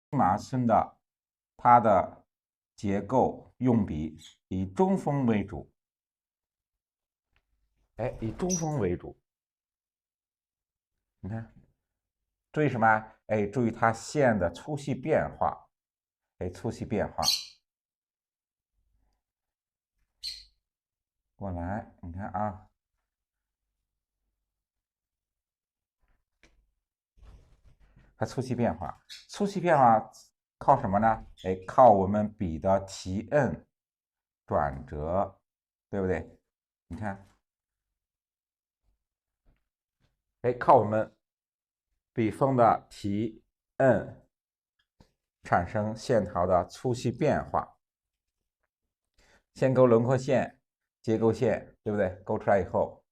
马村的它的结构用笔以中锋为主，以中锋为主。你看，注意什么？注意它线的粗细变化，粗细变化。过来，你看啊，它粗细变化，粗细变化靠什么呢？靠我们笔的提摁、转折，对不对？你看，靠我们笔锋的提摁产生线条的粗细变化。先勾轮廓线、结构线，对不对？勾出来以后，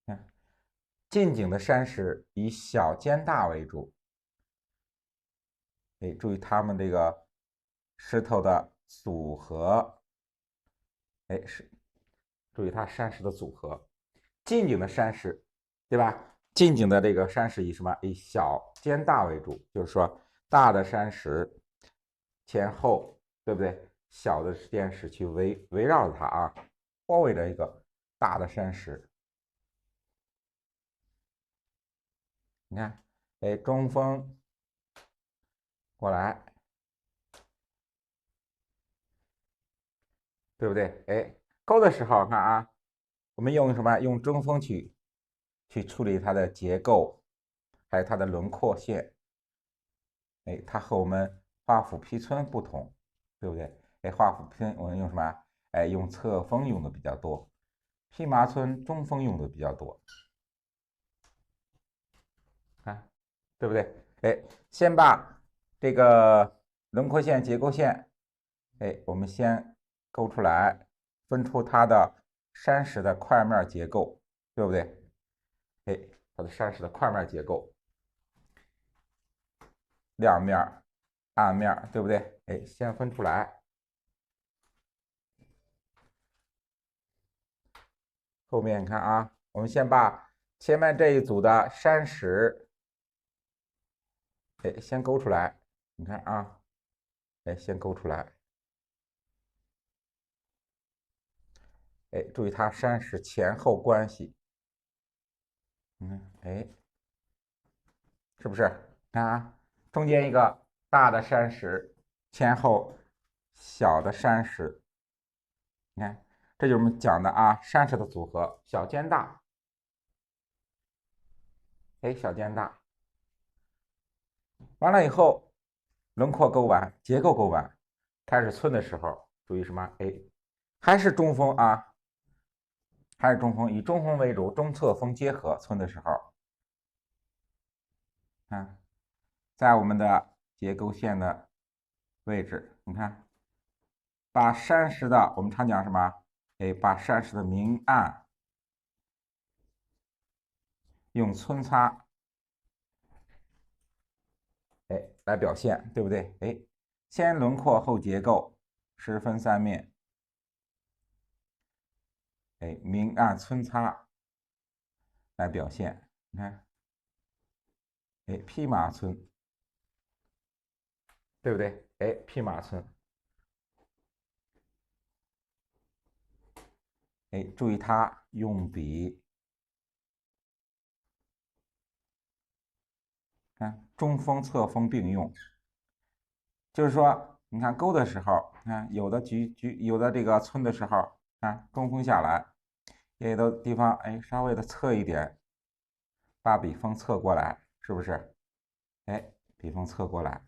看近景的山石以小兼大为主。注意它们这个石头的组合，注意它山石的组合。近景的山石，对吧？近景的这个山石以什么？以小兼大为主，就是说大的山石前后，对不对？小的山石去围绕着它啊，包围着一个大的山石。你看，中锋过来，对不对？勾的时候看啊，我们用什么？用中锋去处理它的结构，还有它的轮廓线。它和我们画虎劈皴不同，对不对？画虎劈皴我们用什么？用侧锋用的比较多，披麻皴中锋用的比较多，啊，对不对？先把这个轮廓线、结构线，我们先勾出来，分出它的山石的块面结构，对不对？它的山石的块面结构，亮面、暗面，对不对？先分出来。后面你看啊，我们先把前面这一组的山石，先勾出来。你看啊，先勾出来。注意它山石前后关系。是不是？看啊，中间一个大的山石，前后小的山石。你看，这就是我们讲的啊，山石的组合，小兼大。小兼大。完了以后，轮廓勾完，结构勾完，开始皴的时候，注意什么？还是中锋啊，还是中锋，以中锋为主，中侧锋结合皴的时候，看，在我们的结构线的位置，你看，把山石的，我们常讲什么？把山石的明暗用皴擦，来表现，对不对？先轮廓后结构，十分三面，明暗皴擦来表现。你看，披麻皴，对不对？披麻皴，注意它用笔，看中锋、侧锋并用，就是说，你看勾的时候，看有的有的这个皴的时候，看中锋下来，也有的地方稍微的侧一点，把笔锋侧过来，是不是？笔锋侧过来。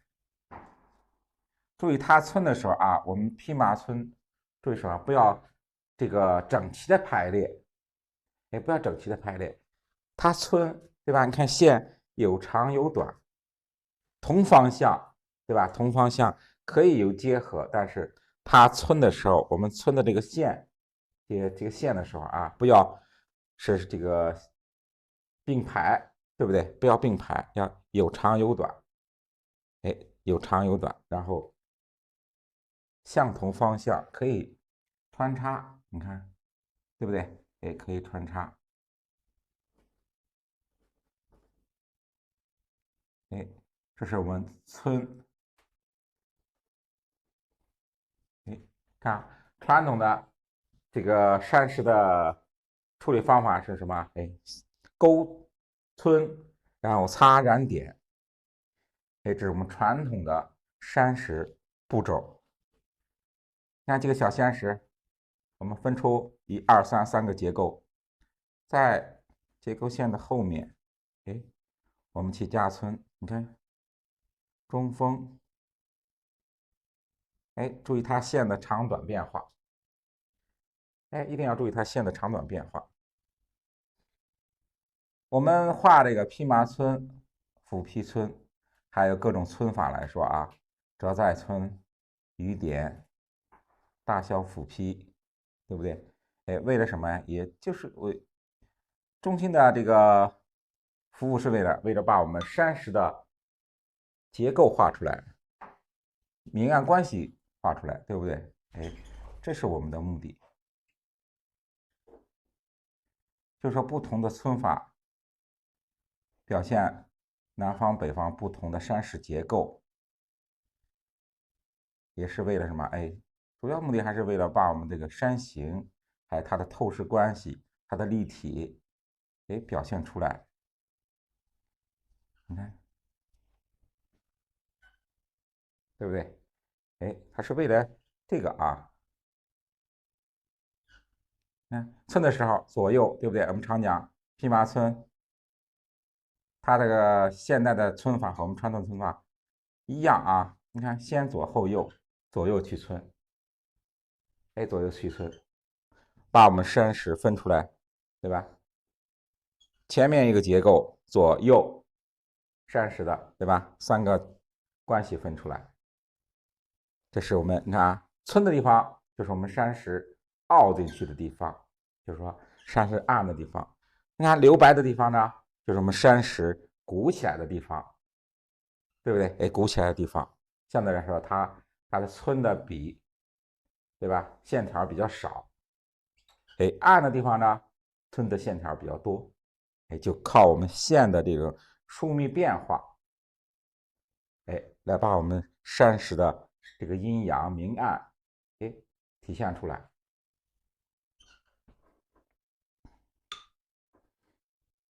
注意它皴的时候啊，我们披麻皴，注意什么？不要这个整齐的排列，不要整齐的排列。它皴，对吧？你看线有长有短，同方向，对吧？同方向可以有结合，但是它皴的时候，我们皴的这个线，这个线的时候啊，不要是这个并排，对不对？不要并排，要有长有短，有长有短，然后相同方向可以穿插，你看，对不对？可以穿插。哎，这是我们皴。哎，看啊传统的这个山石的处理方法是什么？哎，勾、皴，然后擦、染、点。哎，这是我们传统的山石步骤。看这个小山石，我们分出1、2、3个结构，在结构线的后面，哎，我们去加皴。你看，中锋，哎，注意它线的长短变化。哎，一定要注意它线的长短变化。我们画这个披麻皴、斧劈皴，还有各种皴法来说啊，折再皴、雨点、大小斧劈，对不对？哎，为了什么呀？也就是中心的这个服务是为了把我们山石的结构画出来，明暗关系画出来，对不对？哎，这是我们的目的。就是说，不同的皴法表现南方、北方不同的山石结构，也是为了什么？哎，主要目的还是为了把我们这个山形，还有它的透视关系、它的立体，给表现出来。你看，对不对？哎，它是为了这个啊。嗯，皴的时候左右，对不对？我们常讲披麻皴，它这个现代的皴法和我们传统皴法一样啊。你看，先左后右，左右去皴，哎，左右去皴，把我们山石分出来，对吧？前面一个结构，左右山石的，对吧？3个关系分出来，这是我们你看啊，皴的地方就是我们山石凹进去的地方，就是说山石暗的地方。你看留白的地方呢，就是我们山石鼓起来的地方，对不对？哎，鼓起来的地方，相对来说它的皴的比，对吧？线条比较少。哎，暗的地方呢，皴的线条比较多。哎，就靠我们线的这个疏密变化，哎，来把我们山石的这个阴阳明暗，哎，体现出来。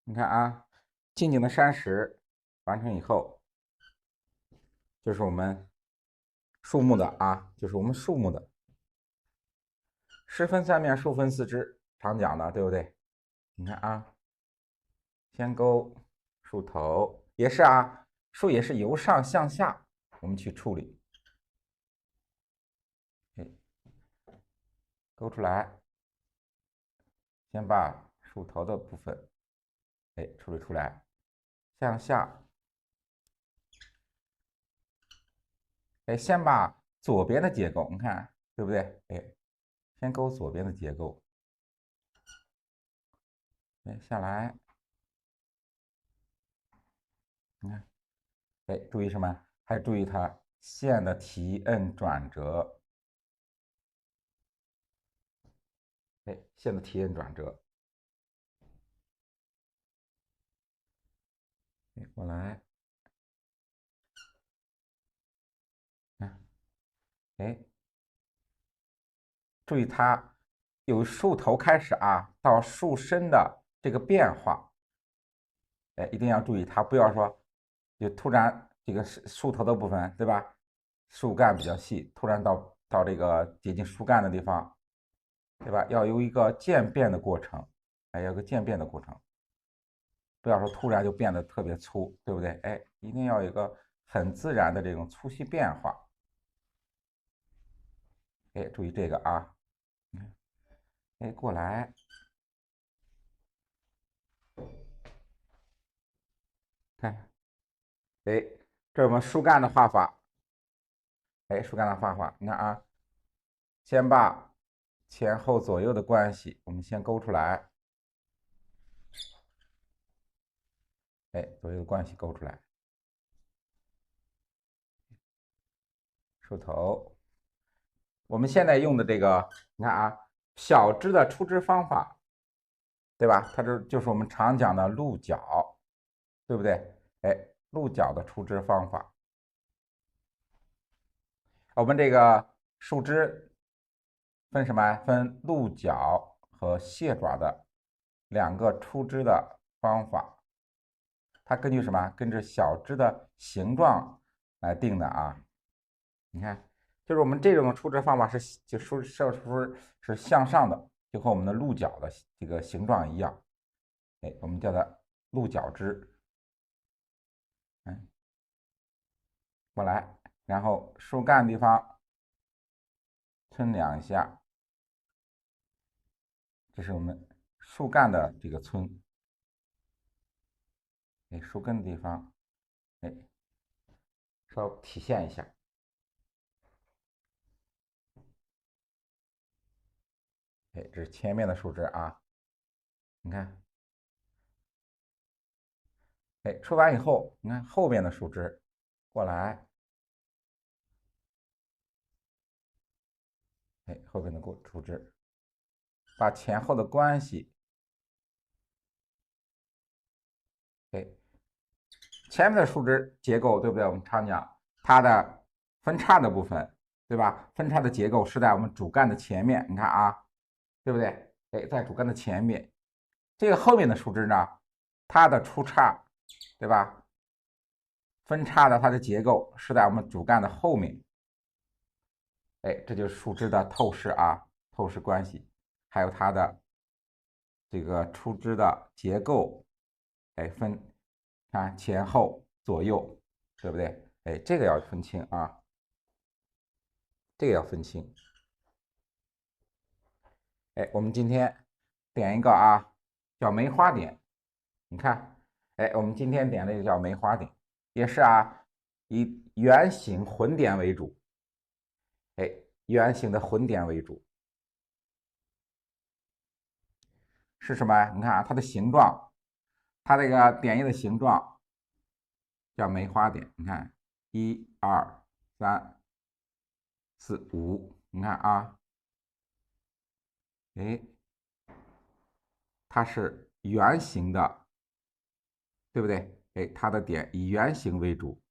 你看啊，近景的山石完成以后，就是我们树木的啊，就是我们树木的10分3面，竖分4枝，常讲的，对不对？你看啊，先勾树头，也是啊，树也是由上向下，我们去处理，哎，勾出来，先把树头的部分，哎，处理出来，向下，哎，先把左边的结构，你看对不对？哎，先勾左边的结构，哎，下来，你看，哎，注意什么？还注意它线的提摁转折，哎，线的提摁转折，哎，过来，看，哎，注意它由树头开始啊，到树身的这个变化，哎，一定要注意它，不要说就突然这个树头的部分，对吧？树干比较细，突然到这个接近树干的地方，对吧？要有一个渐变的过程，哎，有个渐变的过程，不要说突然就变得特别粗，对不对？哎，一定要有一个很自然的这种粗细变化。哎，注意这个啊，哎，过来，看，哎，这是我们树干的画法，哎，树干的画法，你看啊，先把前后左右的关系，我们先勾出来，哎，左右的关系勾出来，树头。我们现在用的这个，你看啊，小枝的出枝方法，对吧？它就是我们常讲的鹿角，对不对？哎，鹿角的出枝方法。我们这个树枝分什么？分鹿角和蟹爪的两个出枝的方法。它根据什么？根据小枝的形状来定的啊。你看，就是我们这种出枝方法是就射出是向上的，就和我们的鹿角的这个形状一样。哎，我们叫它鹿角枝。过来，然后树干地方抻2下，这是我们树干的这个抻。哎，树根的地方，哎，稍微体现一下。哎，这是前面的树枝啊，你看，哎，出完以后，你看后面的树枝过来，哎，后边的树枝，把前后的关系，哎，前面的树枝结构对不对？我们常讲它的分叉的部分，对吧？分叉的结构是在我们主干的前面，你看啊，对不对？哎，在主干的前面。这个后面的树枝呢，它的出叉，对吧？分叉的它的结构是在我们主干的后面。哎，这就是树枝的透视啊，透视关系，还有它的这个出枝的结构，哎，分看前后左右，对不对？哎，这个要分清啊，这个要分清。哎，我们今天点一个啊，叫梅花点。你看，哎，我们今天点这个叫梅花点，也是啊，以圆形混点为主。哎，圆形的混点为主是什么？你看啊，它的形状，它这个点印的形状叫梅花点。你看，1、2、3、4、5，你看啊，哎，它是圆形的，对不对？哎，它的点以圆形为主，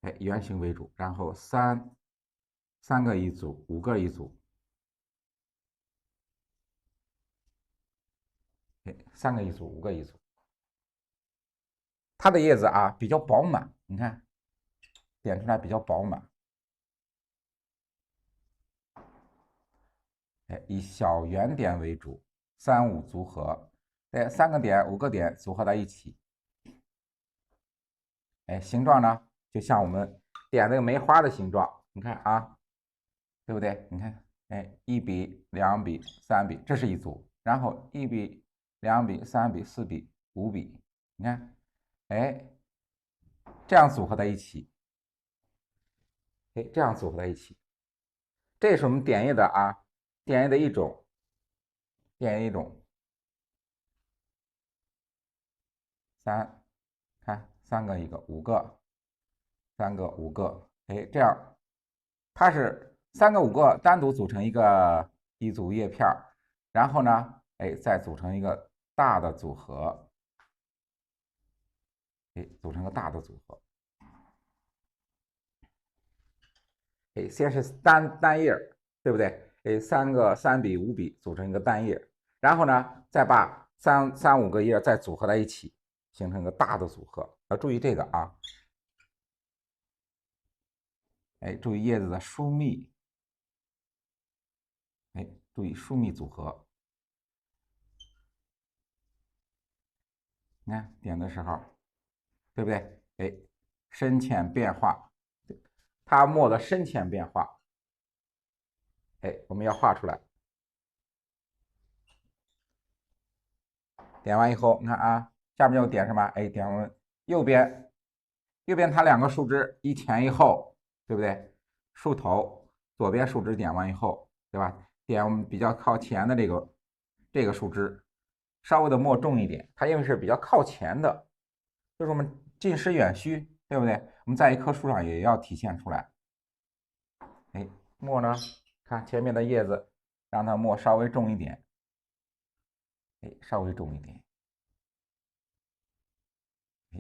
哎，圆形为主，然后三个一组，5个一组，哎，3个一组，5个一组。它的叶子啊比较饱满，你看点出来比较饱满，哎，以小圆点为主，3、5组合，哎，3个点、5个点组合在一起，哎，形状呢就像我们点那个梅花的形状，你看啊，对不对？你看，哎，1笔、2笔、3笔，这是一组，然后1笔、2笔、3笔、4笔、5笔，你看，哎，这样组合在一起，哎，这样组合在一起，这是我们点印的啊，点印的一种，点印一种看3个一个，5个，3个5个，哎，这样它是3个5个单独组成一组叶片，然后呢，哎，再组成一个大的组合，哎，组成个大的组合，哎，先是单叶，对不对？哎，3笔、5笔组成一个单叶，然后呢，再把3、5个叶再组合在一起，形成一个大的组合。要注意这个啊，哎，注意叶子的疏密，哎，注意疏密组合。你看点的时候，对不对？哎，深浅变化，它墨的深浅变化，哎，我们要画出来。点完以后，你看啊，下面要点什么？哎，点我们右边，右边它2个树枝，一前一后，对不对？树头左边树枝点完以后，对吧？点我们比较靠前的这个树枝，稍微的墨重一点，它因为是比较靠前的，就是我们近实远虚，对不对？我们在一棵树上也要体现出来。哎，墨呢？看前面的叶子，让它墨稍微重一点，哎，稍微重一点。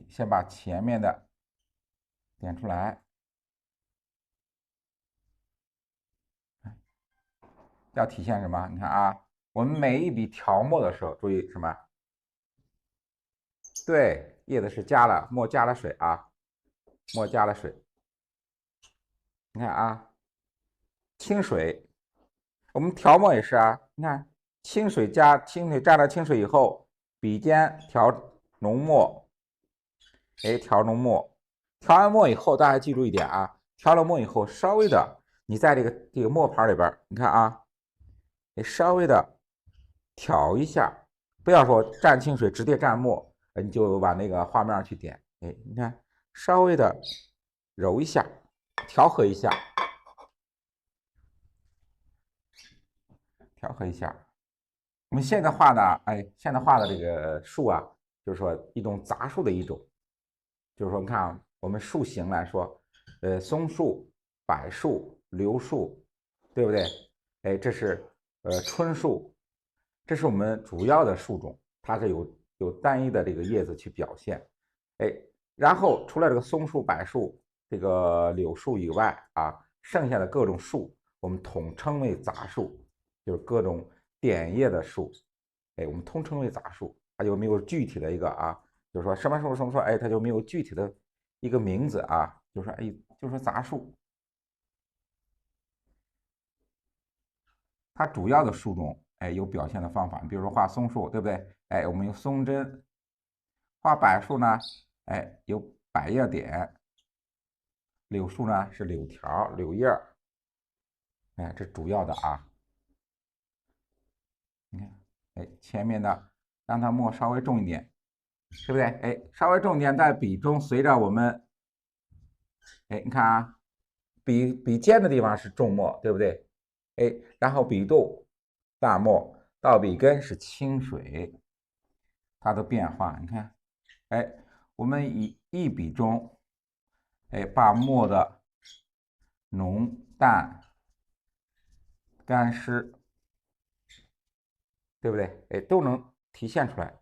先把前面的点出来，要体现什么？你看啊，我们每一笔调墨的时候，注意什么？对，叶子是加了墨，加了水啊，墨加了水。你看啊，清水，我们调墨也是啊。你看，清水蘸了清水以后，笔尖调浓墨，调浓墨。调完墨以后，大家记住一点啊，调了墨以后，稍微的，你在这个墨盘里边，你看啊，你稍微的挑一下，不要说蘸清水直接蘸墨，你就往那个画面上去点。你看，稍微的揉一下，调和一下。调和一下。我们现在画的，现在画的这个树啊，就是说一种杂树的一种，就是说，你看啊，我们树形来说，松树、柏树、柳树，对不对？这是椿树，这是我们主要的树种，它是有单一的这个叶子去表现。然后除了这个松树、柏树、这个柳树以外啊，剩下的各种树，我们统称为杂树。就是各种点叶的树，我们通称为杂树，它就没有具体的一个啊，就是说什么树什么树，它就没有具体的一个名字啊，就是说就是说杂树，它主要的树种，有表现的方法，比如说画松树，对不对？我们用松针，画柏树呢，有柏叶点，柳树呢是柳条、柳叶，这主要的啊。你看，前面的让它墨稍微重一点，对不对？稍微重一点，在笔中随着我们，你看啊，笔尖的地方是重墨，对不对？然后笔肚淡墨，到笔根是清水，它的变化，你看，我们以一笔中，把墨的浓淡干湿，对不对？都能体现出来。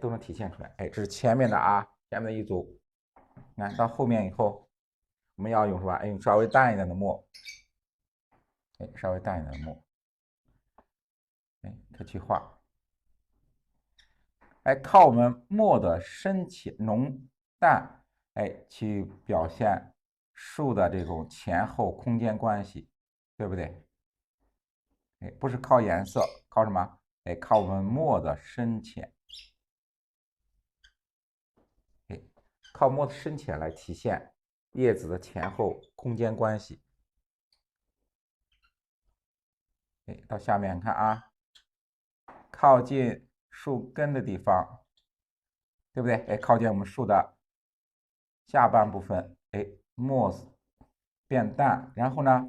都能体现出来。这是前面的啊，前面的一组。你看到后面以后，我们要用什么？用稍微淡一点的墨，稍微淡一点的墨，它去画。靠我们墨的深浅、浓淡，去表现树的这种前后空间关系，对不对？不是靠颜色，靠什么？靠我们墨的深浅。靠墨的深浅来体现叶子的前后空间关系。到下面看啊，靠近树根的地方，对不对？靠近我们树的下半部分，墨变淡，然后呢，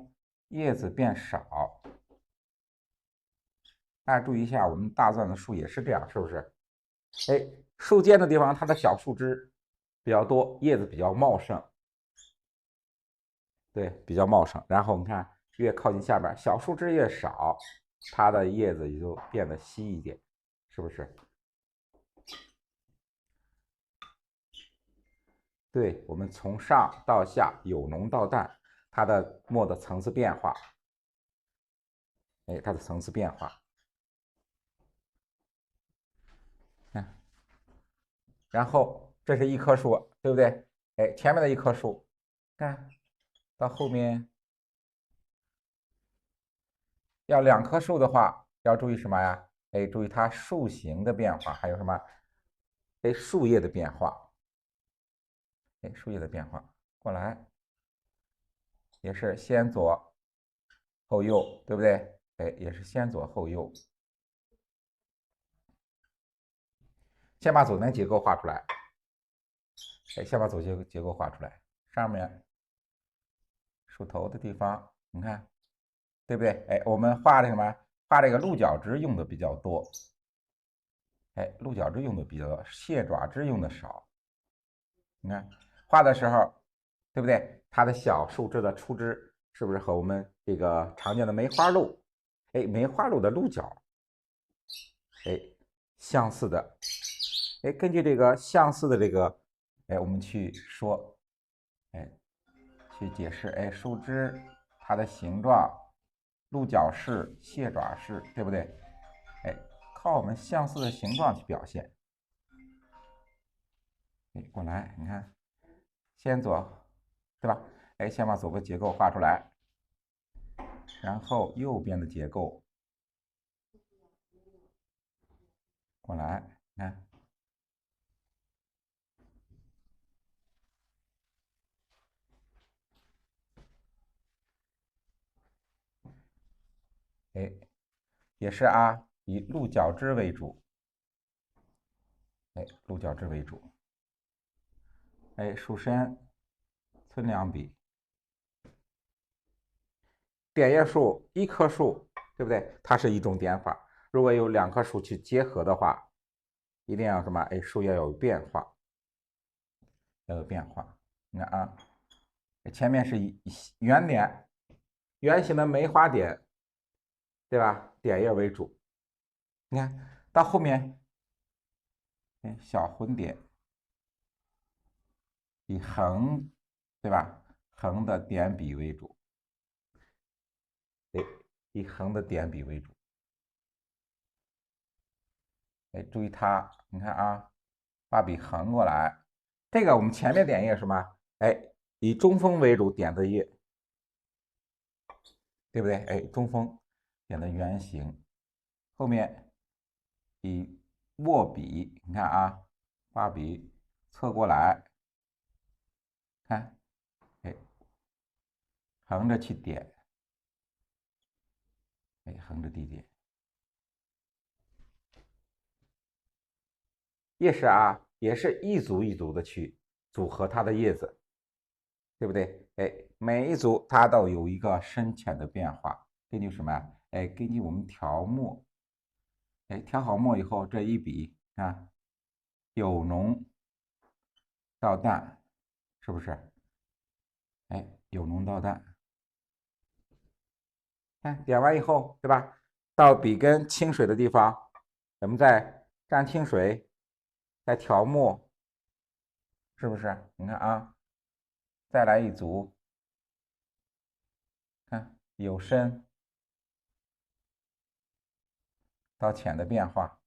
叶子变少。大家注意一下，我们大钻的树也是这样，是不是？树尖的地方，它的小树枝比较多，叶子比较茂盛，对，比较茂盛。然后我们看，越靠近下边，小树枝越少，它的叶子也就变得稀一点，是不是？对，我们从上到下，由浓到淡，它的墨的层次变化，它的层次变化。然后这是一棵树，对不对？前面的一棵树，看到后面要两棵树的话，要注意什么呀？注意它树形的变化，还有什么？树叶的变化，树叶的变化，过来也是先左后右，对不对？也是先左后右，先把左边结构画出来。先把左结构画出来，上面树头的地方，你看，对不对？我们画这什么？画这个鹿角枝用的比较多，鹿角枝用的比较多，蟹爪枝用的少。你看画的时候，对不对？它的小树枝的出枝是不是和我们这个常见的梅花鹿，梅花鹿的鹿角，相似的？哎，根据这个相似的这个，哎，我们去说，哎，去解释，哎，树枝它的形状，鹿角式、蟹爪式，对不对？哎，靠我们相似的形状去表现。哎，过来，你看，先左，对吧？哎，先把左边结构画出来，然后右边的结构过来，你看。哎，也是啊，以鹿角枝为主，哎，鹿角枝为主，哎，树身寸两笔，点叶树一棵树，对不对？它是一种点法。如果有两棵树去结合的话，一定要什么？哎，树要有变化，要有变化。你看啊，前面是以圆点，圆形的梅花点，对吧？点叶为主。你看到后面，小混点以横，对吧？横的点笔为主。对，以横的点笔为主。哎，注意它，你看啊，把笔横过来。这个我们前面点叶什么？哎，以中锋为主点的叶，对不对？哎，中锋点的圆形，后面以握笔，你看啊，把笔侧过来，看，哎，横着去点，哎，横着地点。叶是啊，也是一组一组的去组合它的叶子，对不对？哎，每一组它都有一个深浅的变化，根据什么呀？哎，根据我们调墨，哎，调好墨以后，这一笔啊，由浓到淡，是不是？哎，由浓到淡，看点完以后，对吧？到笔根清水的地方，我们再沾清水，再调墨，是不是？你看啊，再来一组，看由深到浅的变化，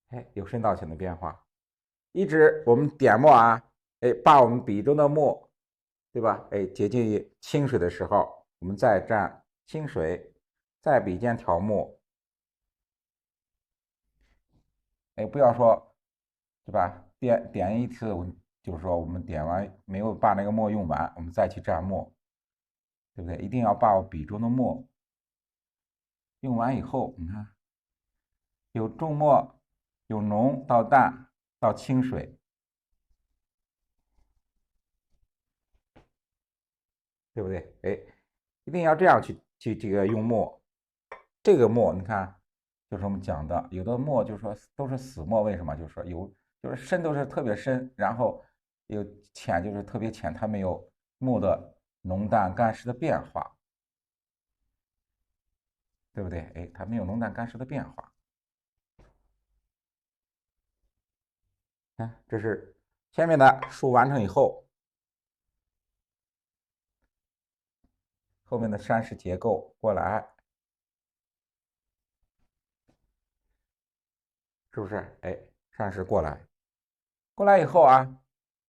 哎，由深到浅的变化。一直我们点墨啊，哎，把我们笔中的墨，对吧？哎，接近于清水的时候，我们再蘸清水，在笔尖调墨，哎，不要说，对吧？点一次，就是说我们点完没有把那个墨用完，我们再去蘸墨，对不对？一定要把我笔中的墨用完以后，你看有重墨，有浓到淡到清水，对不对？哎，一定要这样去这个用墨。这个墨，你看，就是我们讲的，有的墨就是说都是死墨，为什么？就是说就是深都是特别深，然后有浅就是特别浅，它没有墨的浓淡干湿的变化，对不对？哎，它没有浓淡干湿的变化。看，这是前面的书完成以后，后面的山石结构过来，是不是？哎，山石过来，过来以后啊，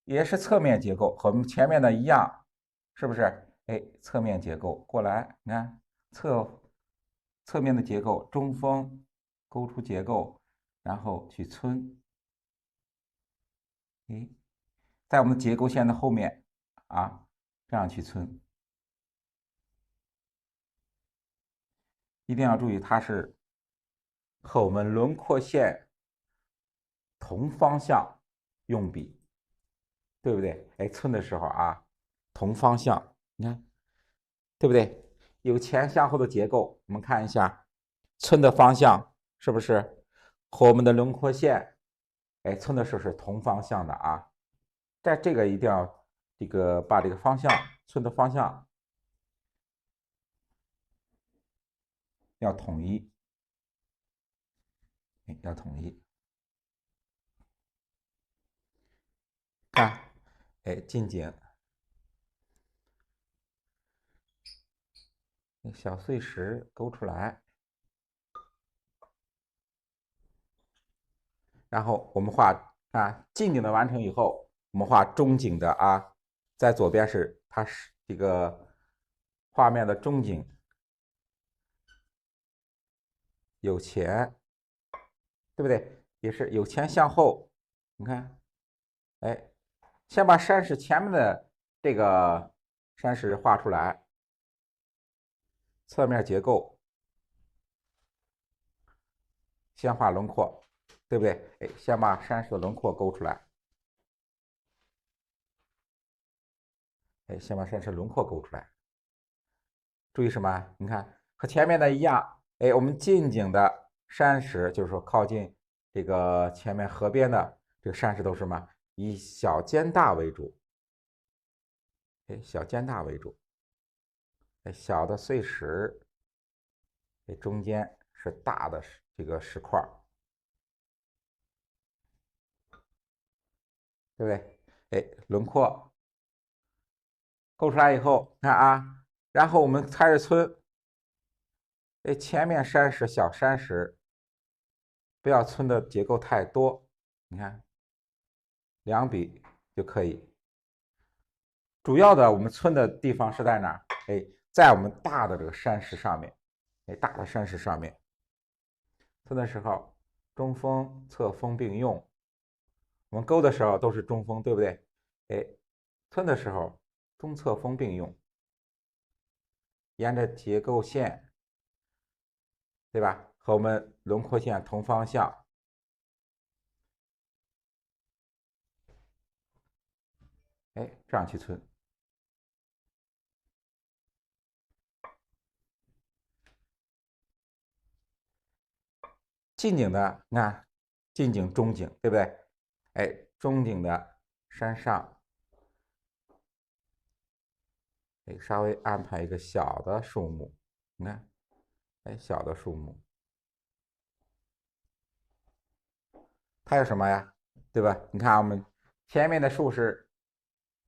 也是侧面结构，和我们前面的一样，是不是？哎，侧面结构过来，你看侧面的结构，中锋勾出结构，然后去皴，哎，在我们的结构线的后面啊，这样去皴，一定要注意，它是和我们轮廓线同方向用笔，对不对？哎，皴的时候啊，同方向，你看，对不对？有前向后的结构，我们看一下，皴的方向是不是和我们的轮廓线，哎，皴的时候是同方向的啊？在这个一定要这个把这个方向皴的方向要统一，要统一。看，近景，小碎石勾出来，然后我们画近景的完成以后，我们画中景的啊，在左边是它是这个画面的中景，有前，对不对？也是有前向后，你看，先把山石前面的这个山石画出来，侧面结构，先画轮廓，对不对？先把山石的轮廓勾出来，先把山石轮廓勾出来。注意什么？你看和前面的一样，我们近景的山石，就是说靠近这个前面河边的这个山石都是什么？以小兼大为主，小兼大为主，小的碎石，中间是大的这个石块，对不对？轮廓勾出来以后，看啊，然后我们开始村，前面山石小山石，不要村的结构太多，你看2笔就可以。主要的我们村的地方是在哪儿？在我们大的这个山石上面，大的山石上面。村的时候，中锋、侧锋并用。我们勾的时候都是中锋，对不对？村的时候，中侧锋并用，沿着结构线，对吧？和我们轮廓线同方向。这样去村。近景的，你看近景、中景，对不对？中景的山上，稍微安排一个小的树木，你看，小的树木，它有什么呀？对吧？你看我们前面的树是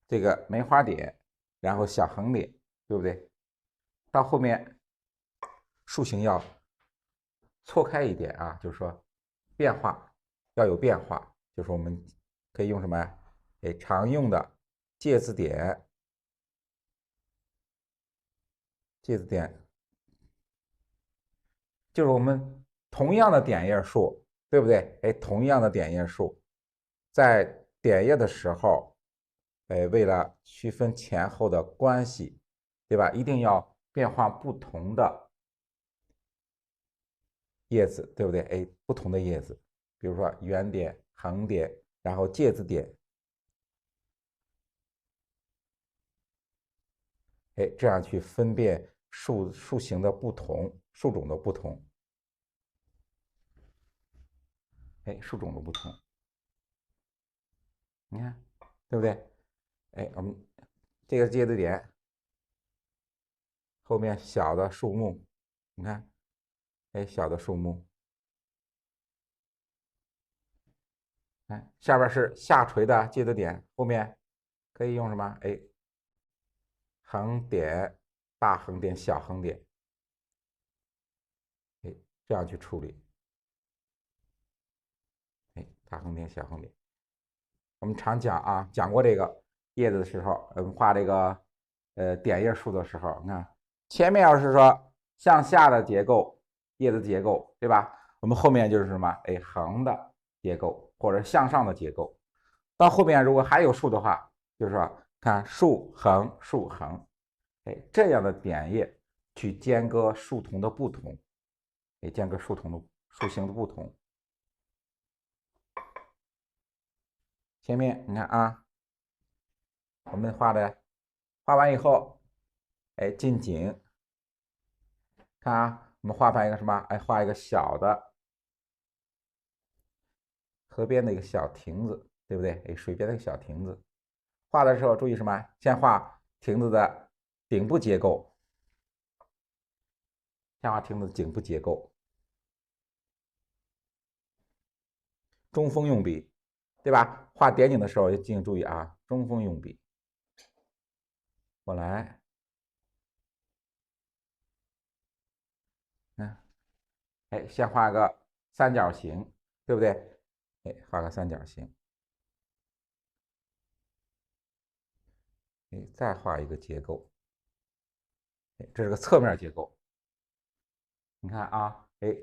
这个梅花点，然后小横点，对不对？到后面树形要错开一点啊，就是说变化要有变化，就是我们可以用什么呀？常用的介字点，介字点就是我们同样的点页数，对不对？同样的点页数，在点页的时候，为了区分前后的关系，对吧？一定要变换不同的叶子，对不对？不同的叶子，比如说圆点、横点，然后介字点，这样去分辨树形的不同，树种的不同，树种的不同，你看，对不对？我们这个介字点后面小的树木，你看，小的树木，下边是下垂的介字点，后面可以用什么？横点、大横点、小横点，这样去处理，大横点、小横点。我们常讲啊，讲过这个叶子的时候，我们画这个点叶树的时候，你看前面要是说向下的结构，叶子结构，对吧？我们后面就是什么？横的结构或者向上的结构。到后面如果还有树的话，就是说看树横树横，这样的点叶去间隔树丛的不同，间隔树形的不同。前面你看啊，我们画完以后，近景，看啊，我们画一个什么？画一个小的河边的一个小亭子，对不对？水边的一个小亭子。画的时候注意什么？先画亭子的顶部结构，下滑亭子的颈部结构，中锋用笔，对吧？画点景的时候要请注意啊，中锋用笔。过来，哎，先画个三角形，对不对？哎，画个三角形，哎，再画一个结构，哎，这是个侧面结构。你看啊，哎，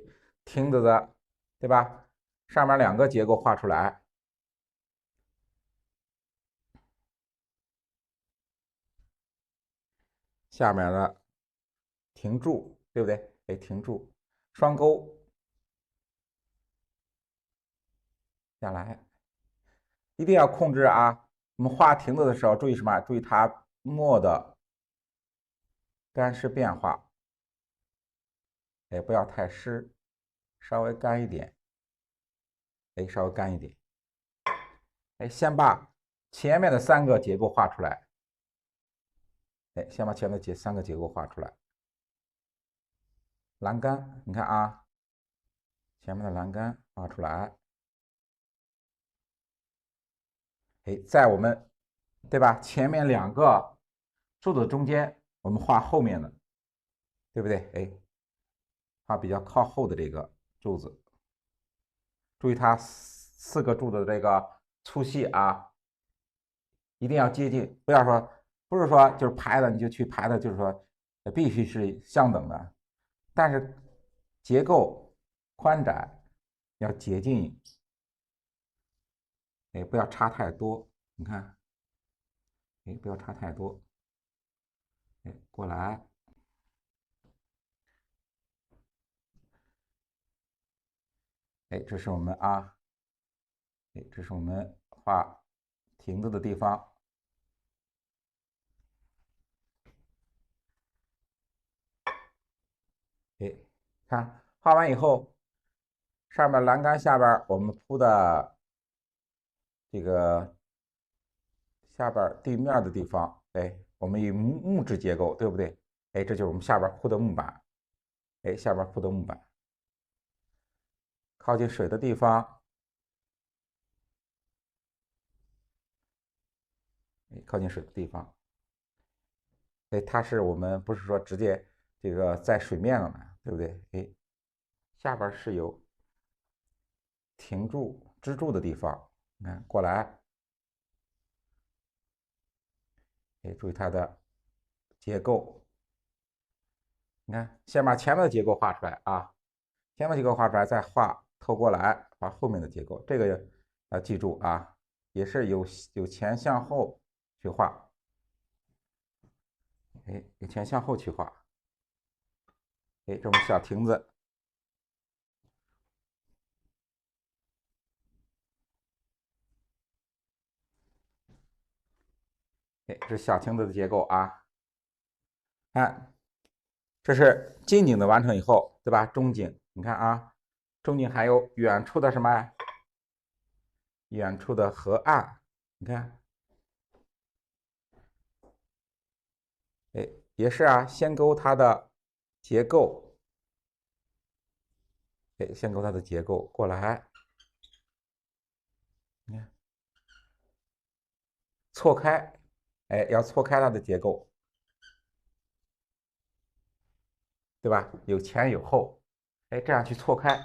亭子的，对吧？上面两个结构画出来，下面的亭柱，对不对？哎，亭柱，双钩下来，一定要控制啊！我们画亭子的时候，注意什么？注意它墨的干湿变化，哎，不要太湿，稍微干一点，哎，稍微干一点，哎，先把前面的三个结构画出来，哎，先把前面的三个结构画出来。栏杆，你看啊，前面的栏杆画出来，哎，在我们对吧？前面两个柱子中间，我们画后面的，对不对？哎，画比较靠后的这个柱子，注意它四个柱子的这个粗细啊，一定要接近，不要说不是说就是排的你就去排的，就是说必须是相等的，但是结构宽窄要接近，哎，不要差太多。你看，哎，不要差太多，哎，过来，哎，这是我们啊，哎，这是我们画亭子的地方，哎，看画完以后，上面栏杆下边我们铺的这个下边地面的地方，哎，我们以木质结构，对不对？哎，这就是我们下边铺的木板，哎，下边铺的木板，靠近水的地方，哎，靠近水的地方，哎，它是我们不是说直接这个在水面上的，对不对？哎，下边是有停住支柱的地方，你看过来，哎，注意它的结构，你看先把前面的结构画出来啊，前面结构画出来，再画透过来画后面的结构，这个要记住啊，也是由前向后去画，哎，由前向后去画，哎，这么小亭子，哎，这是小亭子的结构啊，看，这是近景的完成以后，对吧？中景，你看啊，中景还有远处的什么？远处的河岸，你看，哎，也是啊，先勾它的结构，哎，先勾它的结构过来，你看错开，哎，要错开它的结构，对吧？有前有后，哎，这样去错开，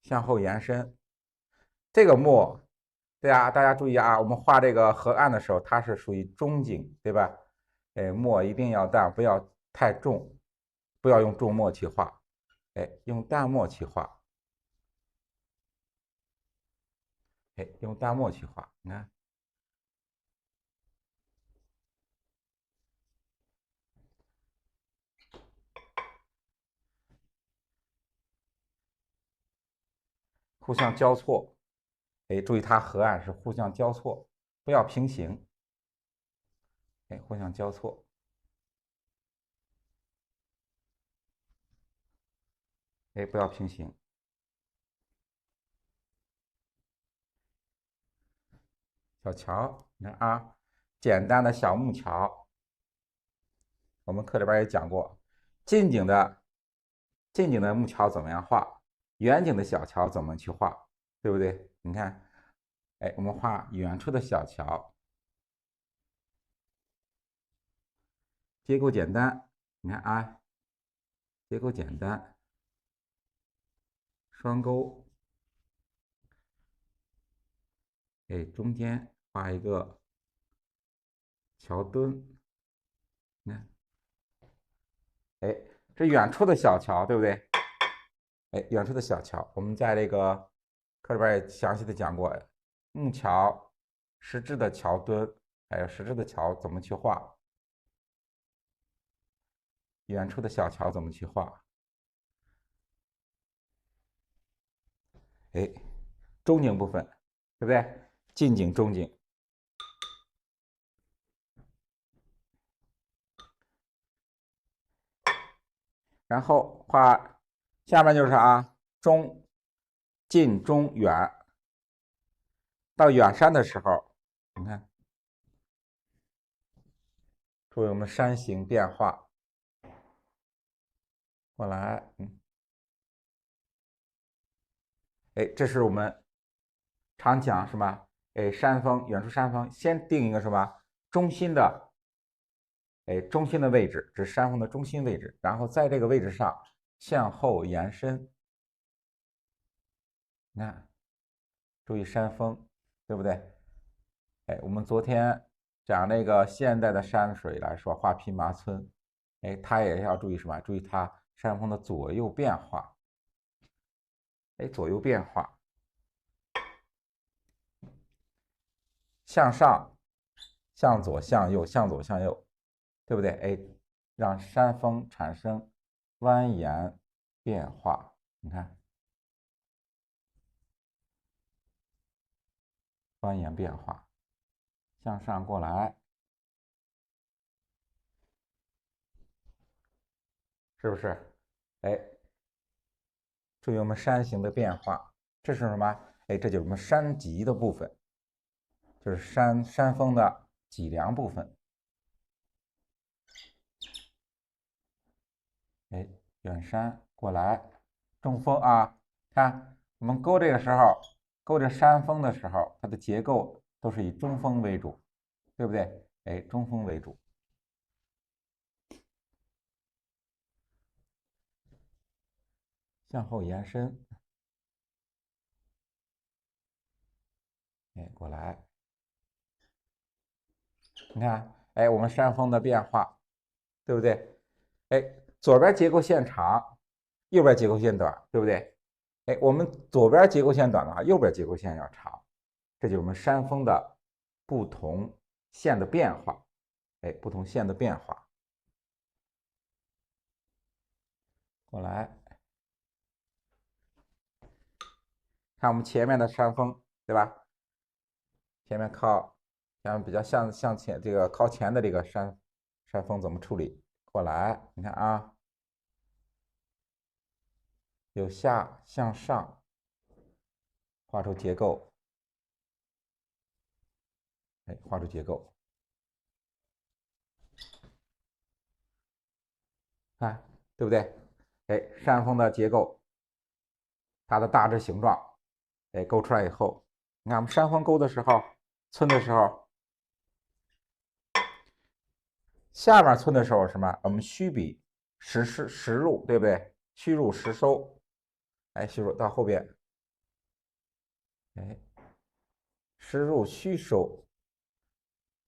向后延伸。这个墨，对啊，大家注意啊，我们画这个河岸的时候，它是属于中景，对吧？哎，墨一定要淡，不要太重，不要用重墨去画，哎，用淡墨去画，哎，用淡墨去画，你看互相交错，哎，注意它河岸是互相交错，不要平行，哎，互相交错，哎，不要平行。小桥，你看啊，简单的小木桥，我们课里边也讲过，近景的木桥怎么样画，远景的小桥怎么去画，对不对？你看，哎，我们画远处的小桥，结构简单，你看啊，结构简单，双钩，哎，中间画一个桥墩，你看，哎，这远处的小桥，对不对？哎，远处的小桥，我们在这个课里边也详细的讲过，木桥、实质的桥墩，还有实质的桥怎么去画，远处的小桥怎么去画，哎，中景部分，对不对？近景、中景，然后画下面就是啥？中、近、中、远。到远山的时候，你看，注意我们山形变化。过来，哎，这是我们常讲什么？哎，山峰，远处山峰，先定一个什么中心的，哎，中心的位置，指山峰的中心位置，然后在这个位置上向后延伸。你看，注意山峰，对不对？哎，我们昨天讲那个现代的山水来说，画蓖麻村，哎，它也要注意什么？注意它山峰的左右变化。哎，左右变化，向上、向左、向右、向左、向右，对不对？哎，让山峰产生蜿蜒变化。你看，蜿蜒变化，向上过来，是不是？哎，注意我们山形的变化，这是什么？哎，这就是我们山脊的部分，就是山峰的脊梁部分。哎，远山过来，中峰啊，看我们勾这个时候，勾这山峰的时候，它的结构都是以中锋为主，对不对？哎，中锋为主，向后延伸，哎，过来，你看，哎，我们山峰的变化，对不对？哎，左边结构线长，右边结构线短，对不对？哎，我们左边结构线短的话，右边结构线要长，这就是我们山峰的不同线的变化。哎，不同线的变化，过来看我们前面的山峰，对吧？前面像比较向前这个靠前的这个山峰怎么处理？过来，你看啊，由下向上画出结构，哎，画出结构，看对不对？哎，山峰的结构，它的大致形状，哎，勾出来以后，你看我们山峰勾的时候，村的时候，下面村的时候什么？我们虚笔实入，对不对？虚入实收，哎，虚入到后边，哎，实入虚收，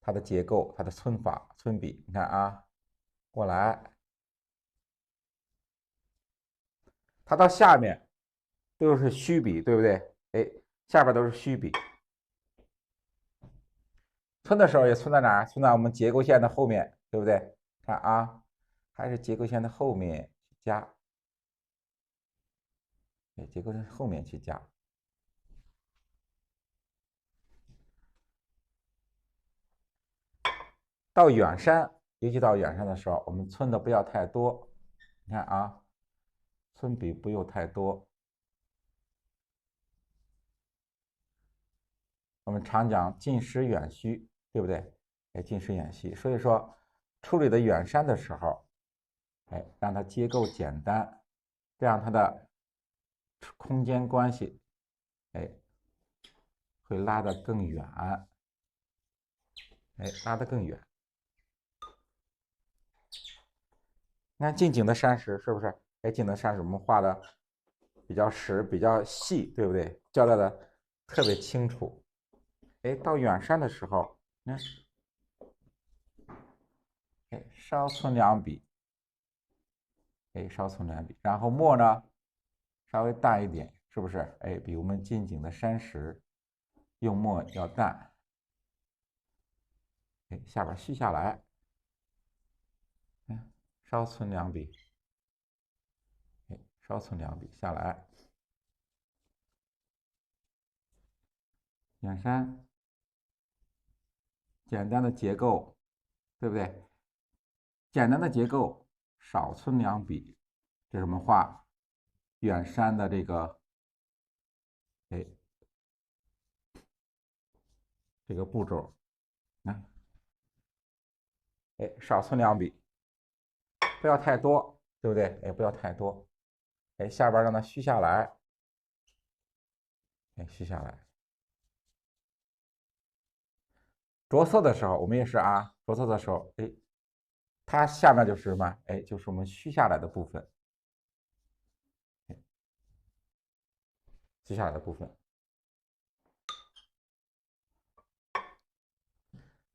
它的结构、它的村法、村笔，你看啊，过来，它到下面都是虚笔，对不对？哎，下边都是虚笔。村的时候也村在哪儿？村在我们结构线的后面，对不对？看啊，还是结构线的后面加，哎，结构线后面去加。到远山，尤其到远山的时候，我们村的不要太多。你看啊，村笔不用太多。我们常讲近实远虚，对不对？哎，近实远虚，所以说处理的远山的时候，哎，让它结构简单，这样它的空间关系，哎，会拉得更远，哎，拉得更远。你看近景的山石是不是？哎，近景的山石我们画的比较实、比较细，对不对？交代的特别清楚。哎，到远山的时候，你看，哎，稍存两笔，哎，稍存两笔，然后墨呢稍微淡一点，是不是？哎，比我们近景的山石用墨要淡。哎，下边续下来，嗯，稍存两笔，哎，稍存两笔下来，远山，简单的结构，对不对？简单的结构，少存两笔，这是我们画远山的这个，哎，这个步骤，啊，哎，少存两笔，不要太多，对不对？哎，不要太多，哎，下边让它虚下来，哎，虚下来。着色的时候，我们也是啊，着色的时候，哎，它下面就是什么？哎，就是我们虚下来的部分，虚下来的部分。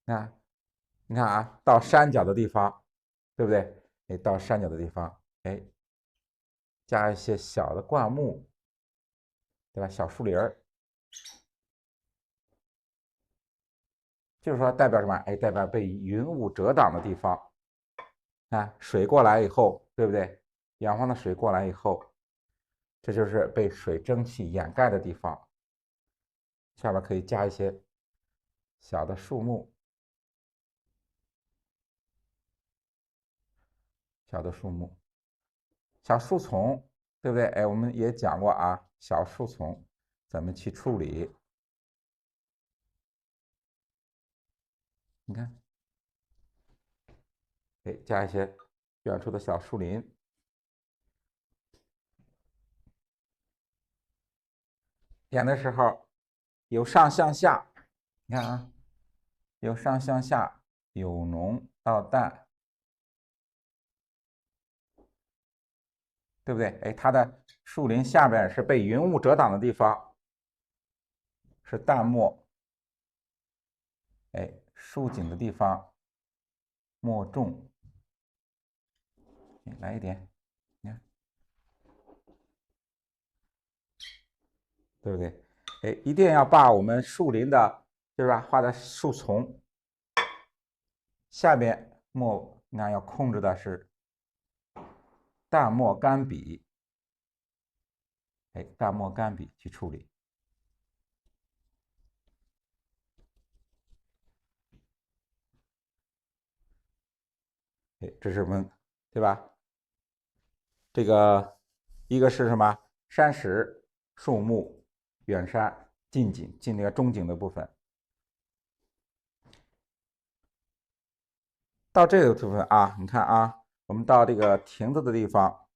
那你看啊，到山脚的地方，对不对？哎，到山脚的地方，哎，加一些小的灌木，对吧？小树林儿，就是说代表什么？哎，代表被云雾遮挡的地方。啊，水过来以后，对不对？远方的水过来以后，这就是被水蒸气掩盖的地方。下边可以加一些小的树木，小的树木，小树丛，对不对？哎，我们也讲过啊，小树丛怎么去处理？你看，哎，加一些远处的小树林，点的时候由上向下，你看啊，由上向下，由浓到淡，对不对？哎，它的树林下边是被云雾遮挡的地方，是淡墨。哎，竖景的地方墨重，来一点，你看，对不对？哎，一定要把我们树林的，对吧？画的树丛下边墨，你看要控制的是淡墨干笔，哎，淡墨干笔去处理。哎，这是我们，对吧？这个一个是什么？山石、树木、远山、近景、近那个中景的部分。到这个部分啊，你看啊，我们到这个亭子的地方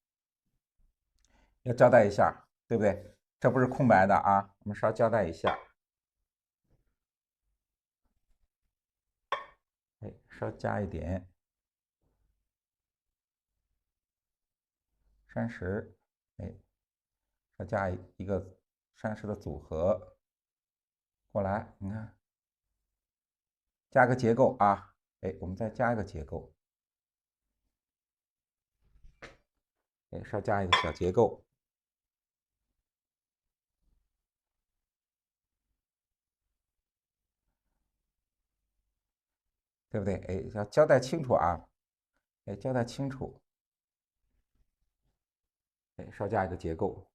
要交代一下，对不对？这不是空白的啊，我们稍交代一下。哎，稍加一点山石，哎，稍加一个山石的组合过来，你看，加个结构啊，哎，我们再加一个结构，哎，稍加一个小结构。对不对？哎，要交代清楚啊！哎，交代清楚。哎，稍加一个结构。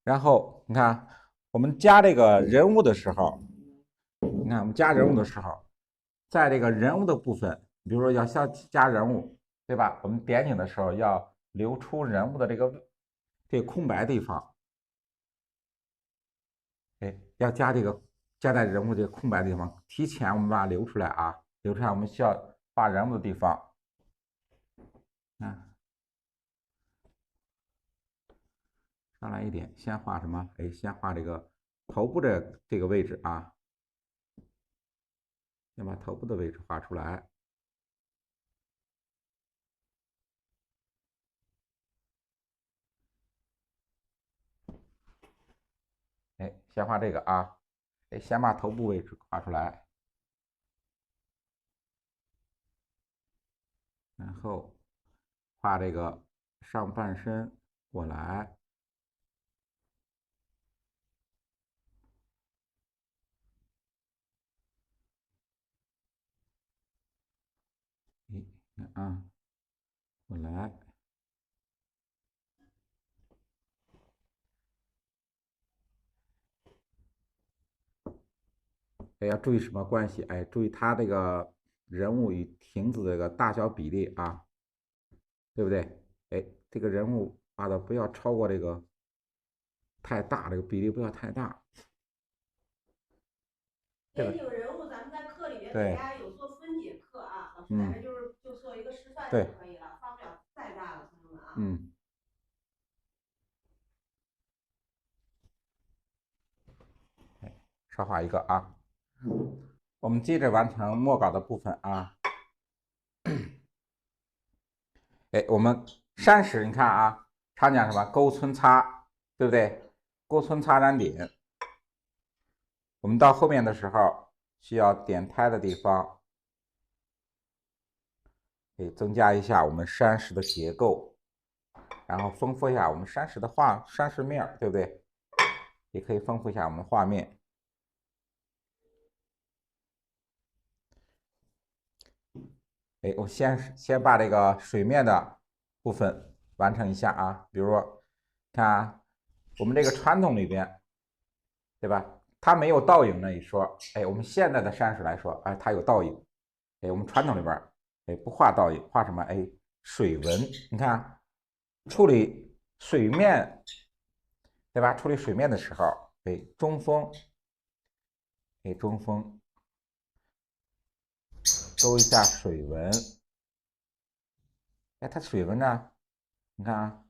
然后你看，我们加这个人物的时候，你看我们加人物的时候，在这个人物的部分，比如说要加人物，对吧？我们点景的时候要留出人物的这个这空白地方，哎，要加在人物这个空白地方，提前我们把它留出来啊，留出来我们需要画人物的地方，上来一点，先画什么？哎，先画这个头部的这个位置啊，先把头部的位置画出来。哎，先画这个啊，哎，先把头部位置画出来，然后画这个上半身过来。啊，过来，哎，要注意什么关系？哎，注意它这个人物与亭子的这个大小比例啊，对不对？哎，这个人物画的不要超过这个太大，这个比例不要太大。电影人物，咱们在课里边给大家有做分解课啊，老师在这就做一个示范就可以了，发不了太大了，同学们啊。少画一个啊。我们接着完成墨稿的部分啊。哎，我们山石，你看啊，常讲什么勾皴擦，对不对？勾皴擦染点。我们到后面的时候需要点胎的地方，可增加一下我们山石的结构，然后丰富一下我们山石面，对不对？也可以丰富一下我们的画面。哎，我先把这个水面的部分完成一下啊。比如说，看啊，我们这个传统里边，对吧？它没有倒影那一说。哎，我们现在的山石来说，哎，它有倒影。哎，我们传统里边，哎，不画倒影，画什么？哎，水纹。你看，处理水面，对吧？处理水面的时候，哎，中锋，哎，中锋，勾一下水纹。哎，它水纹呢？你看啊，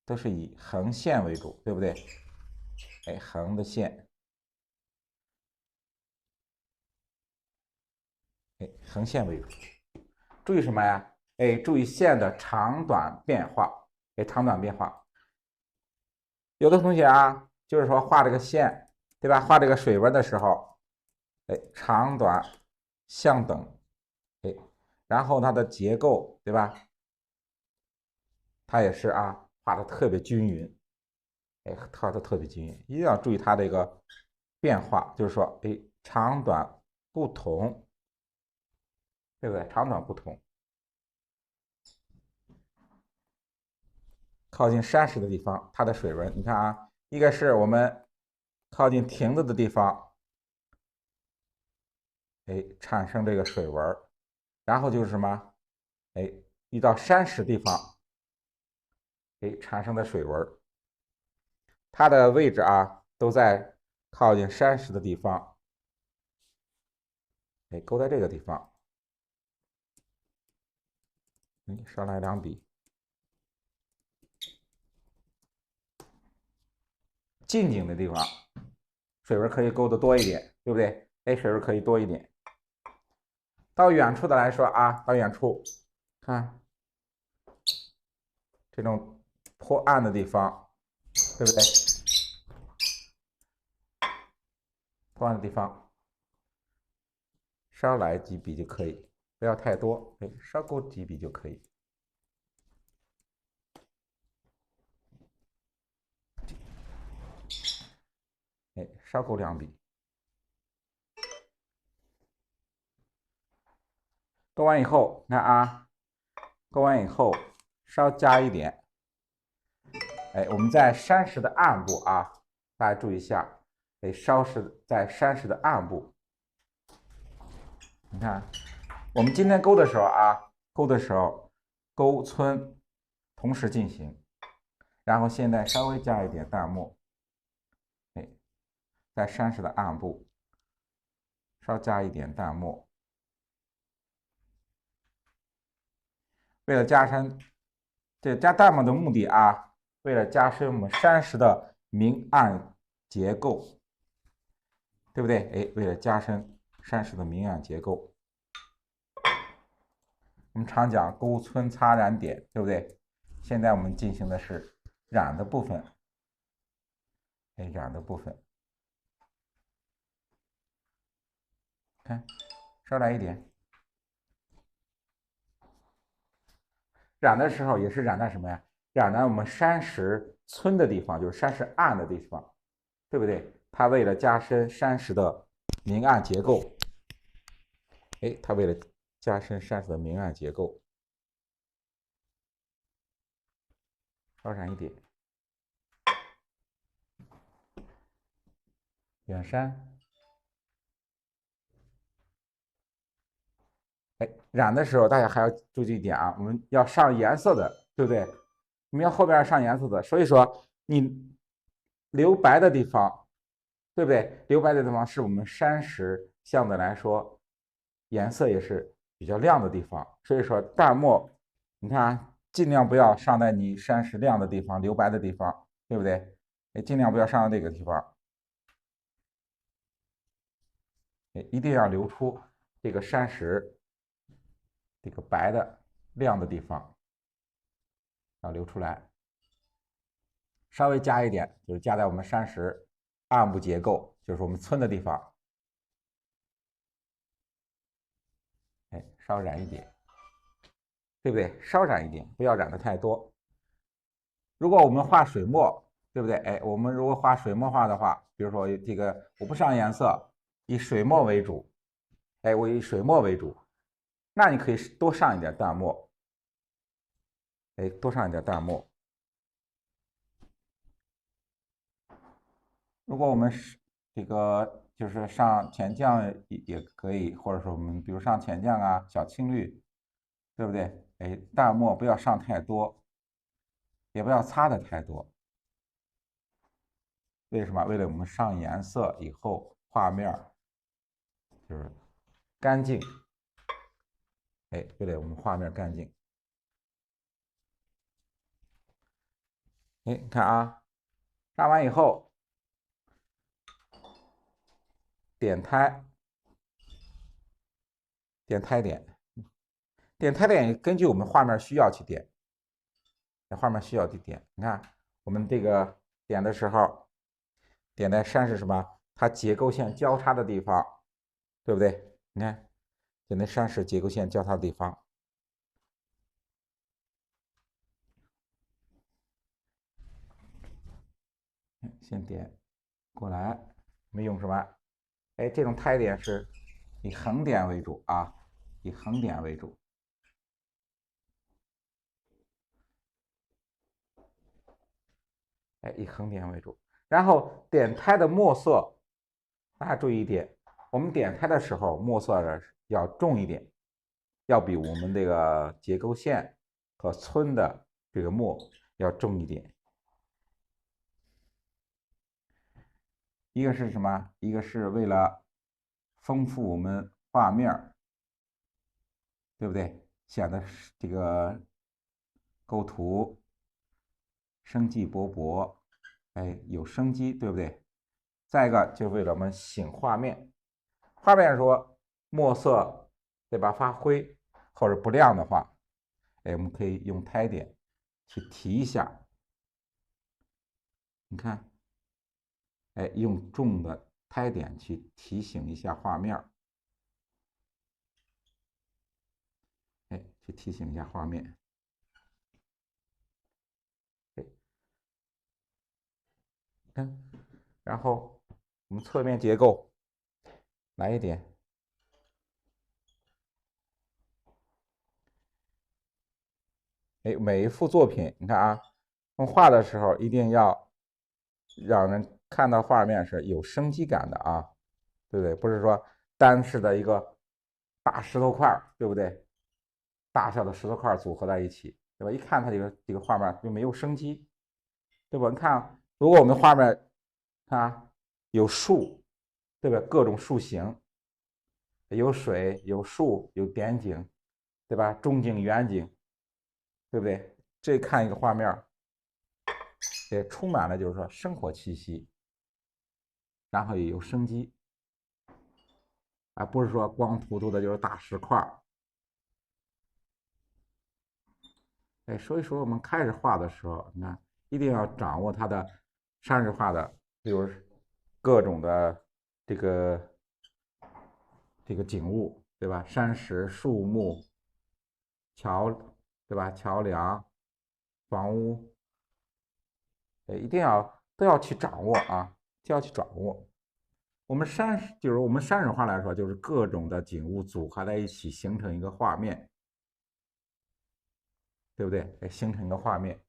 都是以横线为主，对不对？哎，横的线，哎，横线为主。注意什么呀？哎，注意线的长短变化。哎，长短变化。有的同学啊，就是说画这个线，对吧？画这个水纹的时候，哎，长短相等，哎，然后它的结构，对吧？它也是啊，画的特别均匀，哎，画的特别均匀，一定要注意它这个变化，就是说，哎，长短不同，对不对？长短不同。靠近山石的地方，它的水纹，你看啊，一个是我们靠近亭子的地方，哎，产生这个水纹，然后就是什么？哎，遇到山石地方，哎，产生的水纹，它的位置啊，都在靠近山石的地方，哎，勾在这个地方，上来两笔。近景的地方，水纹可以勾的多一点，对不对？哎，水纹可以多一点。到远处的来说啊，到远处，看这种坡暗的地方，对不对？坡暗的地方，稍来几笔就可以，不要太多，哎，稍勾几笔就可以。哎，稍勾两笔。勾完以后，看啊，勾完以后稍加一点。哎，我们在山石的暗部啊，大家注意一下，哎，稍是在山石的暗部。你看，我们今天勾的时候啊，勾的时候勾皴同时进行。然后现在稍微加一点淡墨，哎，在山石的暗部稍加一点淡墨，为了加深，这加淡墨的目的啊，为了加深我们山石的明暗结构，对不对？哎，为了加深山石的明暗结构，我们常讲勾皴擦染点，对不对？现在我们进行的是染的部分，哎，染的部分，看，稍来一点。染的时候也是染在什么呀？染在我们山石皴的地方，就是山石暗的地方，对不对？它为了加深山石的明暗结构，哎，它为了加深山石的明暗结构，稍染一点。远山，哎，染的时候大家还要注意一点啊，我们要上颜色的，对不对？我们要后边上颜色的，所以说你留白的地方，对不对？留白的地方是我们山石相对来说颜色也是比较亮的地方，所以说淡墨，你看啊，尽量不要上在你山石亮的地方、留白的地方，对不对？哎，尽量不要上到这个地方，哎，一定要留出这个山石这个白的亮的地方，要留出来。稍微加一点，就是加在我们山石暗部结构，就是我们皴的地方，哎，稍染一点，对不对？稍染一点，不要染的太多。如果我们画水墨，对不对？哎，我们如果画水墨画的话，比如说这个我不上颜色，以水墨为主，哎，我以水墨为主，那你可以多上一点淡墨，哎，多上一点淡墨。如果我们是这个就是上浅酱也可以，或者说我们比如上浅酱啊、小青绿，对不对？哎，淡墨不要上太多，也不要擦的太多。为什么？为了我们上颜色以后画面就是干净，哎，为了我们画面干净。哎，你看啊，上完以后点胎，点胎点，点胎点根据我们画面需要去点，画面需要去点。你看我们这个点的时候，点在山是什么？它结构线交叉的地方，对不对？你看，点在山是结构线交叉的地方。先点过来，我们用什么？哎，这种胎点是以横点为主啊，以横点为主。哎，以横点为主。然后点胎的墨色，大家注意一点，我们点胎的时候墨色要重一点，要比我们这个结构线和皴的这个墨要重一点。一个是什么？一个是为了丰富我们画面，对不对？显得这个构图生机勃勃，哎，有生机，对不对？再一个就为了我们醒画面，画面说墨色对吧发灰或者不亮的话，哎，我们可以用胎点去提一下，你看，哎，用重的胎点去提醒一下画面，哎，去提醒一下画面，哎，看，然后我们侧面结构来一点。哎，每一幅作品，你看啊，我们画的时候一定要让人看到画面是有生机感的啊，对不对？不是说单式的一个大石头块，对不对？大小的石头块组合在一起，对吧？一看它这个画面就没有生机。对吧？你看，如果我们画面啊有树，对吧？各种树形，有水，有树，有点景，对吧？中景、远景，对不对？这看一个画面，也充满了就是说生活气息，然后也有生机，而不是说光涂涂的就是大石块。哎，所以说我们开始画的时候，你看一定要掌握它的山水画的，比如各种的这个景物，对吧？山石、树木、桥，对吧？桥梁、房屋，一定都要去掌握啊，就要去掌握。我们就是我们山水画来说，就是各种的景物组合在一起，形成一个画面，对不对？形成一个画面。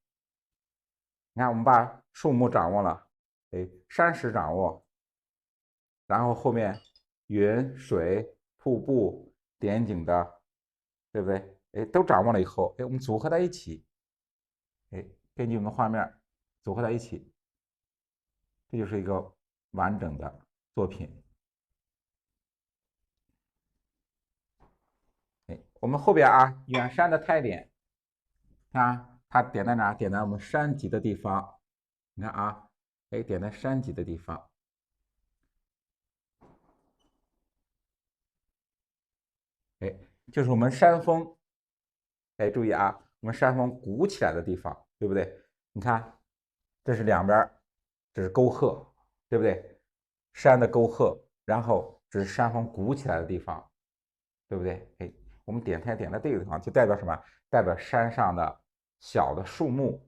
你看，我们把树木掌握了，山石掌握，然后后面云、水、瀑布、点景的，对不对？都掌握了以后，我们组合在一起，根据我们画面组合在一起，这就是一个完整的作品。我们后边啊，远山的太点，啊，它点在哪？点在我们山脊的地方。你看啊，点在山脊的地方。就是我们山峰。注意啊，我们山峰鼓起来的地方，对不对？你看，这是两边，这是沟壑，对不对？山的沟壑，然后这是山峰鼓起来的地方，对不对？我们点在这个地方，就代表什么？代表山上的小的树木，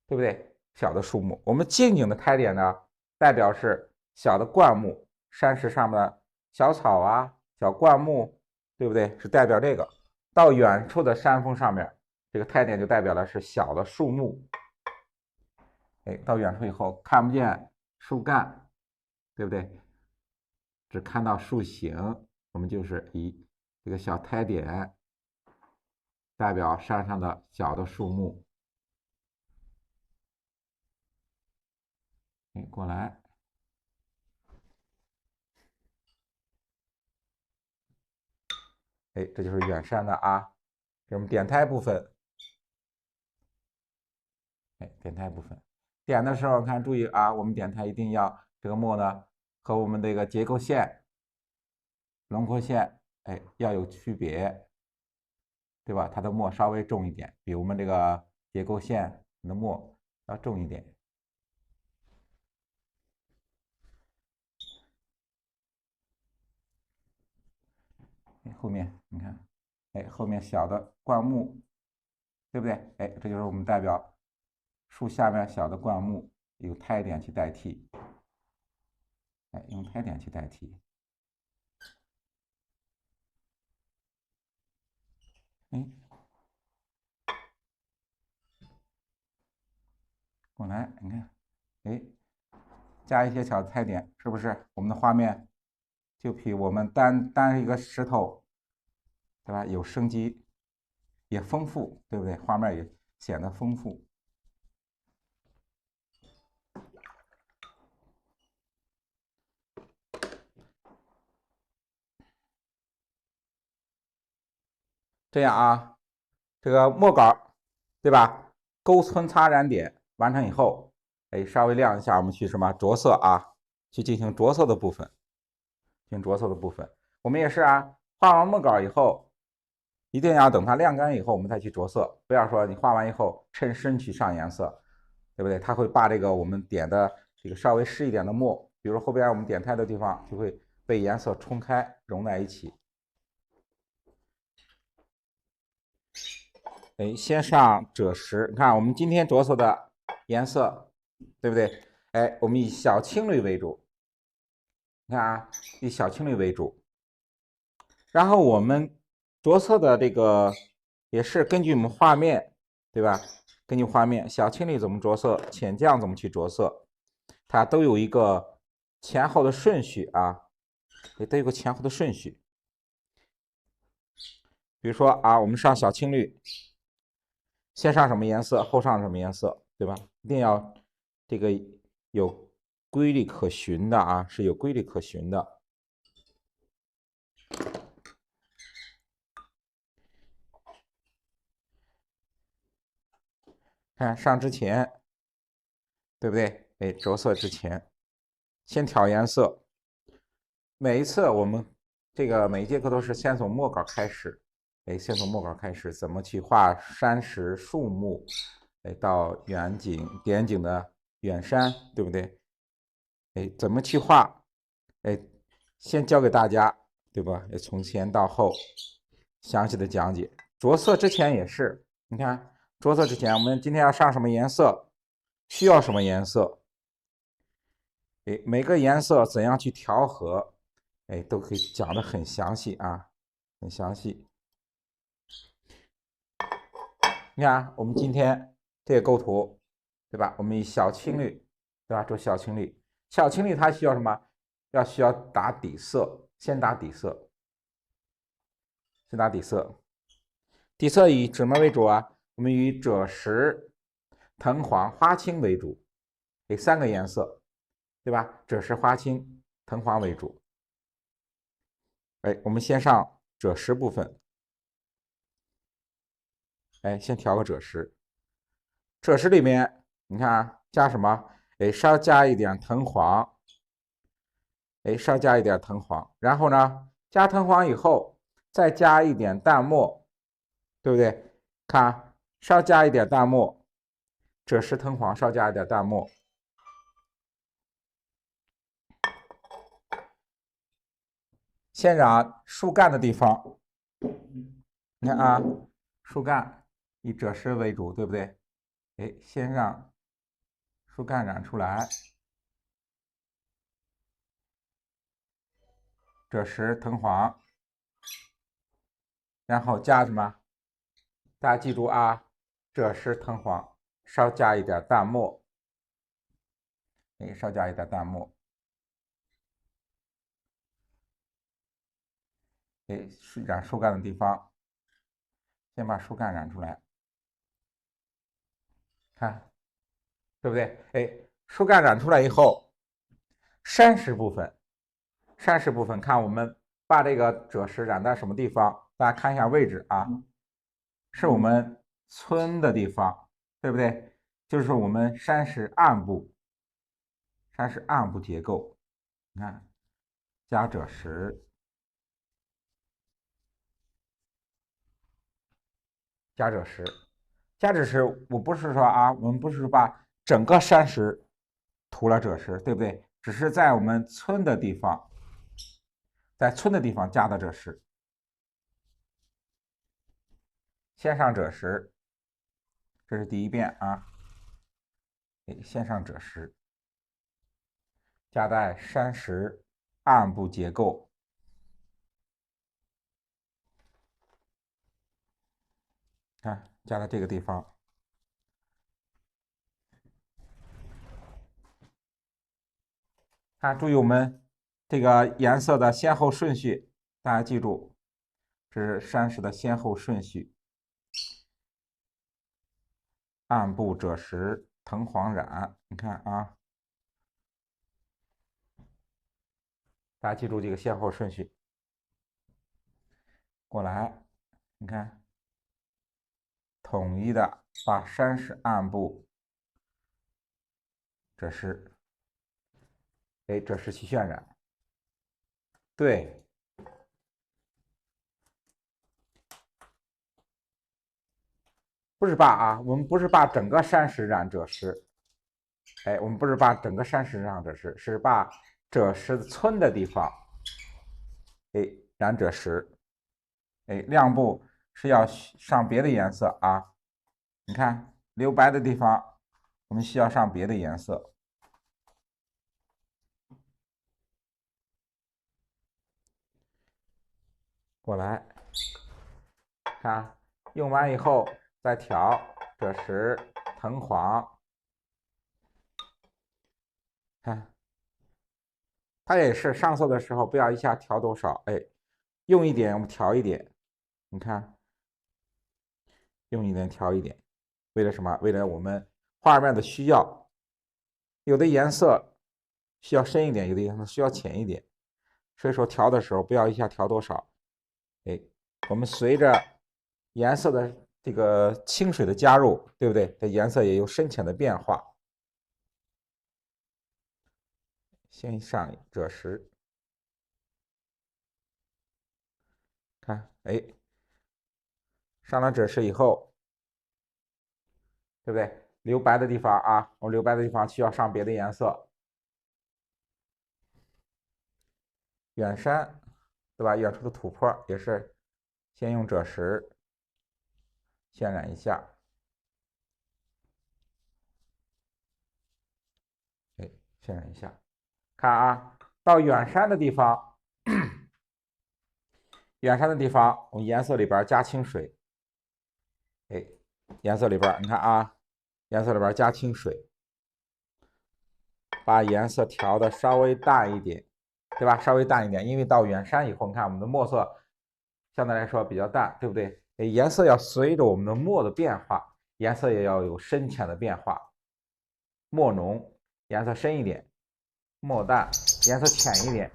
对不对？小的树木。我们近景的胎点呢，代表是小的灌木，山石上面的小草啊、小灌木，对不对？是代表这个。到远处的山峰上面，这个胎点就代表的是小的树木。到远处以后看不见树干，对不对？只看到树形，我们就是以这个小胎点代表山上的小的树木。过来。这就是远山的啊，这是我们点胎部分。点胎部分，点的时候看注意啊，我们点胎一定要这个墨呢和我们这个结构线、轮廓线，要有区别，对吧？它的墨稍微重一点，比我们这个结构线的墨要重一点。后面你看，后面小的灌木，对不对？这就是我们代表树下面小的灌木，有胎点去代替，用胎点去代替。过来，你看，加一些小的胎点，是不是我们的画面就比我们单一个石头，对吧？有生机，也丰富，对不对？画面也显得丰富。这样啊，这个墨稿，对吧？勾皴擦染点完成以后，稍微亮一下，我们去什么着色啊？去进行着色的部分，进行着色的部分。我们也是啊，画完墨稿以后，一定要等它晾干以后，我们再去着色，不要说你画完以后趁身去上颜色，对不对？它会把这个我们点的这个稍微湿一点的墨，比如后边我们点胎的地方，就会被颜色冲开，融在一起。先上赭石，你看我们今天着色的颜色，对不对？我们以小青绿为主，你看啊，以小青绿为主。然后我们着色的这个也是根据我们画面，对吧？根据画面，小青绿怎么着色，浅绛怎么去着色，它都有一个前后的顺序啊，都有个前后的顺序。比如说啊，我们上小青绿。先上什么颜色，后上什么颜色，对吧？一定要这个有规律可循的啊，是有规律可循的。看上之前，对不对？哎，着色之前，先调颜色。每一次我们每一节课都是先从墨稿开始，哎，先从墨稿开始，怎么去画山石、树木，哎，到远景、点景的远山，对不对？哎，怎么去画？哎，先教给大家，对吧？从前到后详细的讲解。着色之前也是，你看着色之前，我们今天要上什么颜色，需要什么颜色？哎，每个颜色怎样去调和？哎，都可以讲的很详细啊，很详细。你看，我们今天这个构图，对吧？我们以小青绿，对吧？做小青绿，小青绿它需要什么？需要打底色，先打底色，先打底色。底色以什么为主啊？我们以赭石、藤黄、花青为主，这3个颜色，对吧？赭石、花青、藤黄为主。哎，我们先上赭石部分。哎，先调个赭石。赭石里面，你看啊，加什么？哎，稍加一点藤黄。哎，稍加一点藤黄。然后呢，加藤黄以后，再加一点淡墨，对不对？看啊，稍加一点淡墨。赭石、藤黄，稍加一点淡墨。先染树干的地方，你看啊，树干以赭石为主，对不对？哎，先让树干染出来，赭石、藤黄，然后加什么？大家记住啊，赭石、藤黄，稍加一点淡墨，哎，稍加一点淡墨，哎，染树干的地方，先把树干染出来，看，对不对？哎，树干染出来以后，山石部分，看我们把这个赭石染在什么地方？大家看一下位置啊，是我们村的地方，对不对？就是我们山石暗部，结构，你看，加赭石，加赭石，加赭石，我不是说啊，我们不是把整个山石涂了赭石，对不对？只是在我们村的地方，加的赭石。先上赭石，这是第一遍啊。先上赭石，加在山石暗部结构。看，加在这个地方。看，注意我们这个颜色的先后顺序，大家记住，这是山石的先后顺序。暗部赭石，藤黄染，你看啊，大家记住这个先后顺序。过来，你看，统一的把山石暗部赭石，哎，赭石去渲染，对。不是把啊，我们不是把整个山石染赭石，哎，我们不是把整个山石染赭石，是把赭石村的地方，哎，染赭石，哎，亮部是要上别的颜色啊，你看留白的地方，我们需要上别的颜色，过来，看，用完以后再调赭石、藤黄，看。它也是上色的时候不要一下调多少，哎，用一点我们调一点，你看，用一点调一点，为了什么？为了我们画面的需要，有的颜色需要深一点，有的颜色需要浅一点，所以说调的时候不要一下调多少，哎，我们随着颜色的这个清水的加入，对不对？它颜色也有深浅的变化。先上赭石，看，哎，上了赭石以后，对不对？留白的地方啊，我留白的地方需要上别的颜色。远山，对吧？远处的土坡也是先用赭石渲染一下，哎，渲染一下。看啊，到远山的地方，远山的地方，我们颜色里边加清水，哎，颜色里边你看啊，颜色里边加清水，把颜色调的稍微淡一点，对吧？稍微淡一点，因为到远山以后，你看我们的墨色相对来说比较淡，对不对？颜色要随着我们的墨的变化，颜色也要有深浅的变化。墨浓颜色深一点，墨淡颜色浅一点。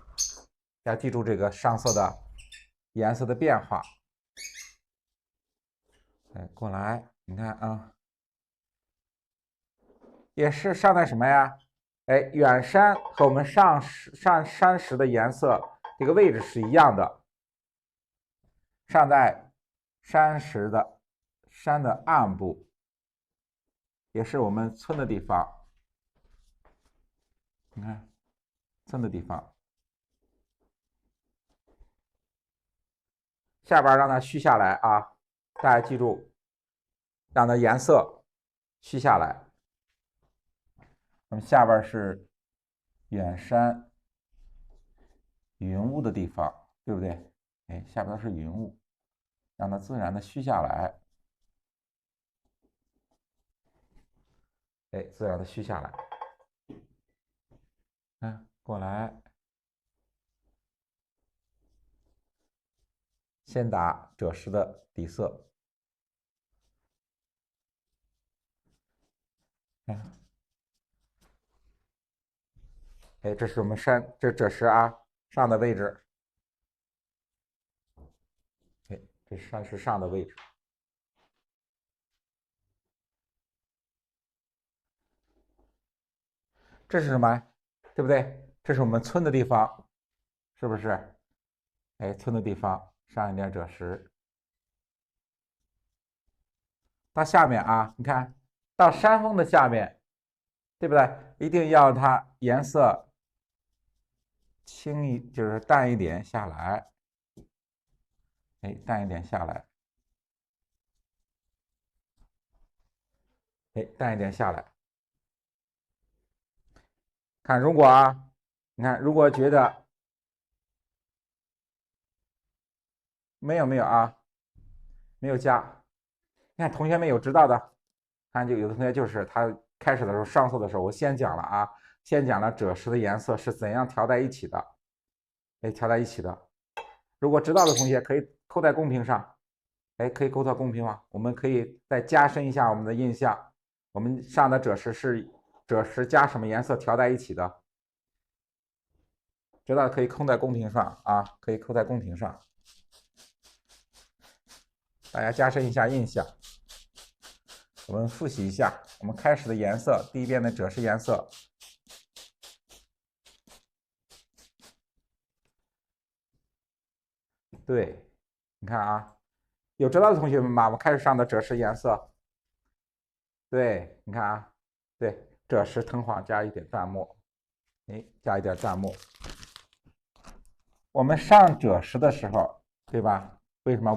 要记住这个上色的颜色的变化。哎，过来，你看啊，也是上的什么呀？哎，远山和我们上山石的颜色这个位置是一样的，上在山石的山的暗部，也是我们村的地方。你看，村的地方，下边让它虚下来啊！大家记住，让它颜色虚下来。那么下边是远山云雾的地方，对不对？哎，下边是云雾，让它自然的虚下来。哎，自然的虚下来。嗯，过来，先打赭石的底色。嗯，哎，这是我们这赭石啊上的位置。哎，这是山石上的位置。这是什么？对不对？这是我们村的地方，是不是？哎，村的地方上一点赭石。到下面啊，你看到山峰的下面，对不对？一定要它颜色轻就是淡一点下来。哎，淡一点下来。哎，淡一点下来。看，如果啊，你看，如果觉得没有啊，没有加，你看同学们有知道的，看就有的同学就是他开始的时候上色的时候，我先讲了啊，先讲了赭石的颜色是怎样调在一起的，哎，调在一起的。如果知道的同学可以扣在公屏上，哎，可以扣到公屏上，我们可以再加深一下我们的印象。我们上的赭石是赭石加什么颜色调在一起的？知道可以扣在公屏上啊，可以扣在公屏上，大家加深一下印象。我们复习一下，我们开始的颜色，第一遍的赭石颜色。对，你看啊，有知道的同学们吗？我们开始上的赭石颜色。对，你看啊，对，赭石藤黄加一点淡墨，哎，加一点淡墨。我们上赭石的时候，对吧？为什么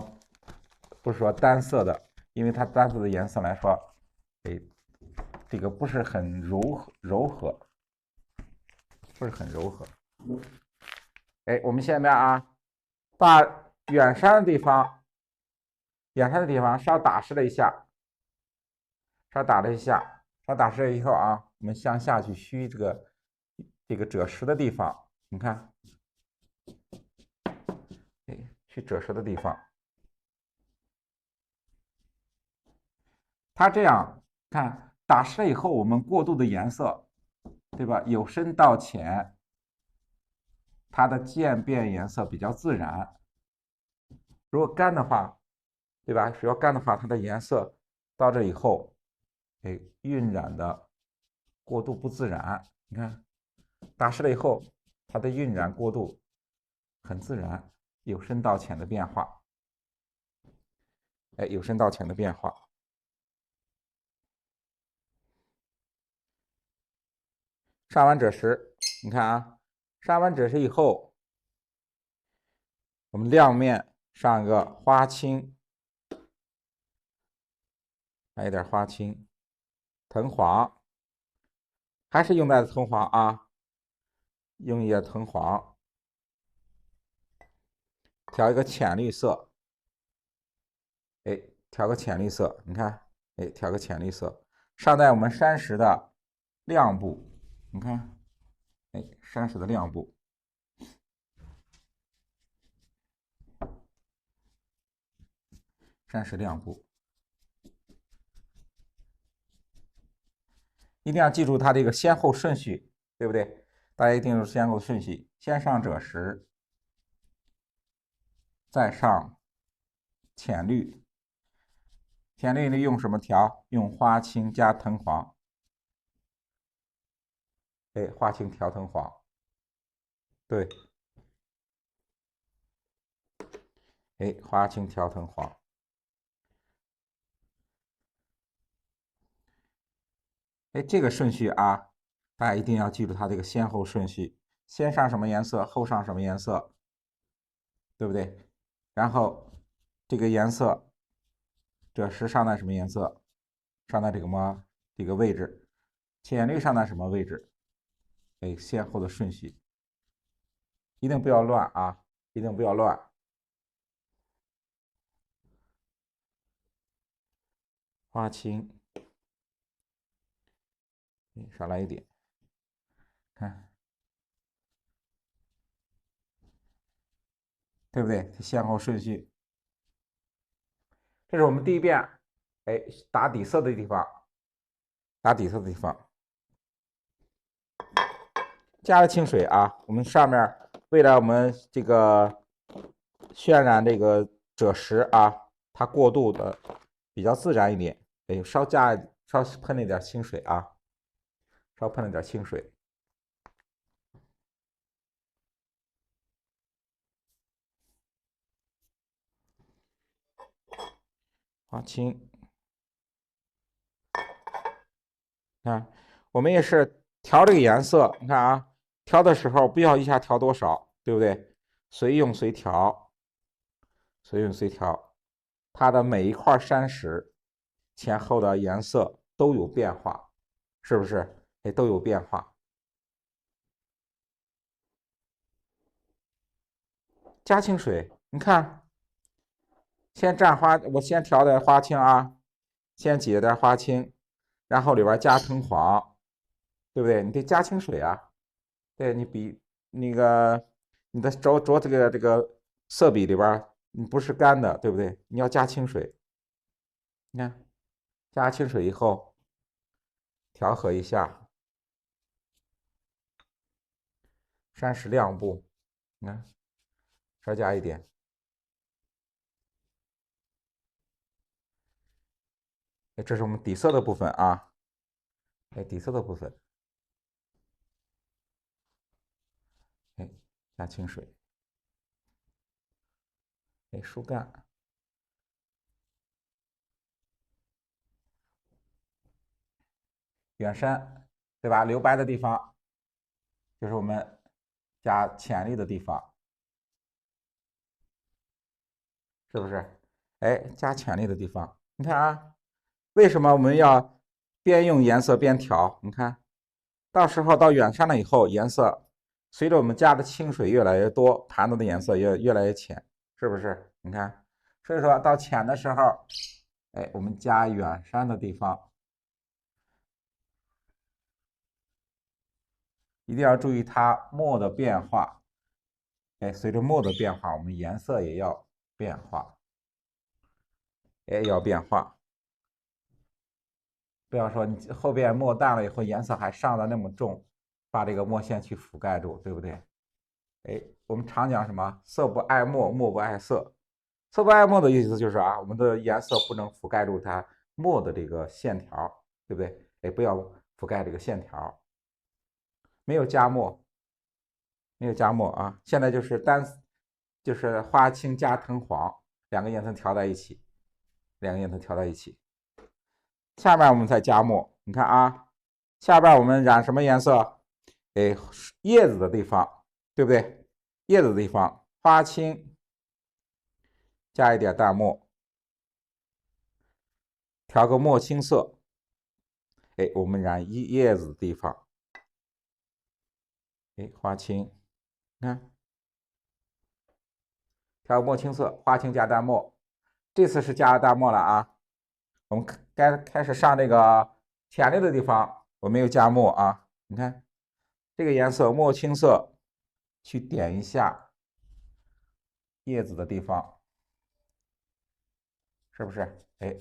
不是说单色的？因为它单色的颜色来说，哎，这个不是很柔和，不是很柔和。哎，我们下面啊，把远山的地方，稍打湿了一下，稍打了湿了以后啊，我们向下去虚这个赭石的地方，你看，哎，虚赭石的地方，它这样看打湿了以后，我们过渡的颜色，对吧？由深到浅，它的渐变颜色比较自然。如果干的话，对吧？只要干的话，它的颜色到这以后，哎，晕染的过渡不自然。你看，打湿了以后，它的晕染过渡很自然，由深到浅的变化。哎，由深到浅的变化。上完赭石，你看啊，上完赭石以后，我们亮面上一个花青，来一点花青，藤黄，还是用在藤黄啊，用一点藤黄，调一个浅绿色，哎，调个浅绿色，你看，哎，调个浅绿色，上在我们山石的亮部，你看，哎，山石的亮部。山石亮部，一定要记住它这个先后顺序，对不对？大家一定是先后顺序，先上赭石，再上浅绿。浅绿用什么调？用花青加藤黄。哎，花青调藤黄，对。哎，花青调藤黄。哎，这个顺序啊，大家一定要记住它这个先后顺序，先上什么颜色，后上什么颜色，对不对？然后这个颜色，赭石上在什么颜色？上在这个位置，浅绿上在什么位置？哎，先后的顺序，一定不要乱啊，一定不要乱。花青，少来一点，看，对不对？先后顺序。这是我们第一遍，哎，打底色的地方，打底色的地方，加了清水啊。我们上面为了我们这个渲染这个赭石啊，它过渡的比较自然一点，哎，稍喷了点清水啊，稍喷了点清水。花青，看，我们也是调这个颜色，你看啊，调的时候不要一下调多少，对不对？随用随调，随用随调，它的每一块山石前后的颜色都有变化，是不是？哎，都有变化。加清水，你看，先蘸花，我先调点花青啊，先挤点花青，然后里边加藤黄，对不对？你得加清水啊。对你比那个你的这个色笔里边，你不是干的，对不对？你要加清水。你看，加清水以后调和一下，山石亮部，你看，稍加一点。哎，这是我们底色的部分啊。哎，底色的部分，哎，加清水，哎，疏干。远山，对吧？留白的地方就是我们加浅绿的地方，是不是？哎，加浅绿的地方，你看啊，为什么我们要边用颜色边调？你看，到时候到远山了以后，颜色随着我们加的清水越来越多，盘子的颜色越来越浅，是不是？你看，所以说到浅的时候，哎，我们加远山的地方。一定要注意它墨的变化，哎，随着墨的变化，我们颜色也要变化，哎，要变化，不要说你后边墨淡了以后颜色还上的那么重，把这个墨线去覆盖住，对不对？哎，我们常讲什么？色不爱墨，墨不爱色。色不爱墨的意思就是啊，我们的颜色不能覆盖住它墨的这个线条，对不对？哎，不要覆盖这个线条。没有加墨，没有加墨啊！现在就是花青加藤黄两个颜色调在一起，两个颜色调在一起。下面我们再加墨，你看啊，下边我们染什么颜色？哎，叶子的地方，对不对？叶子的地方，花青加一点淡墨，调个墨青色。哎，我们染叶子的地方，哎，花青，你看，调个墨青色，花青加淡墨。这次是加了淡墨了啊。我们该开始上这个浅绿的地方，我没有加墨啊。你看这个颜色墨青色，去点一下叶子的地方，是不是？哎，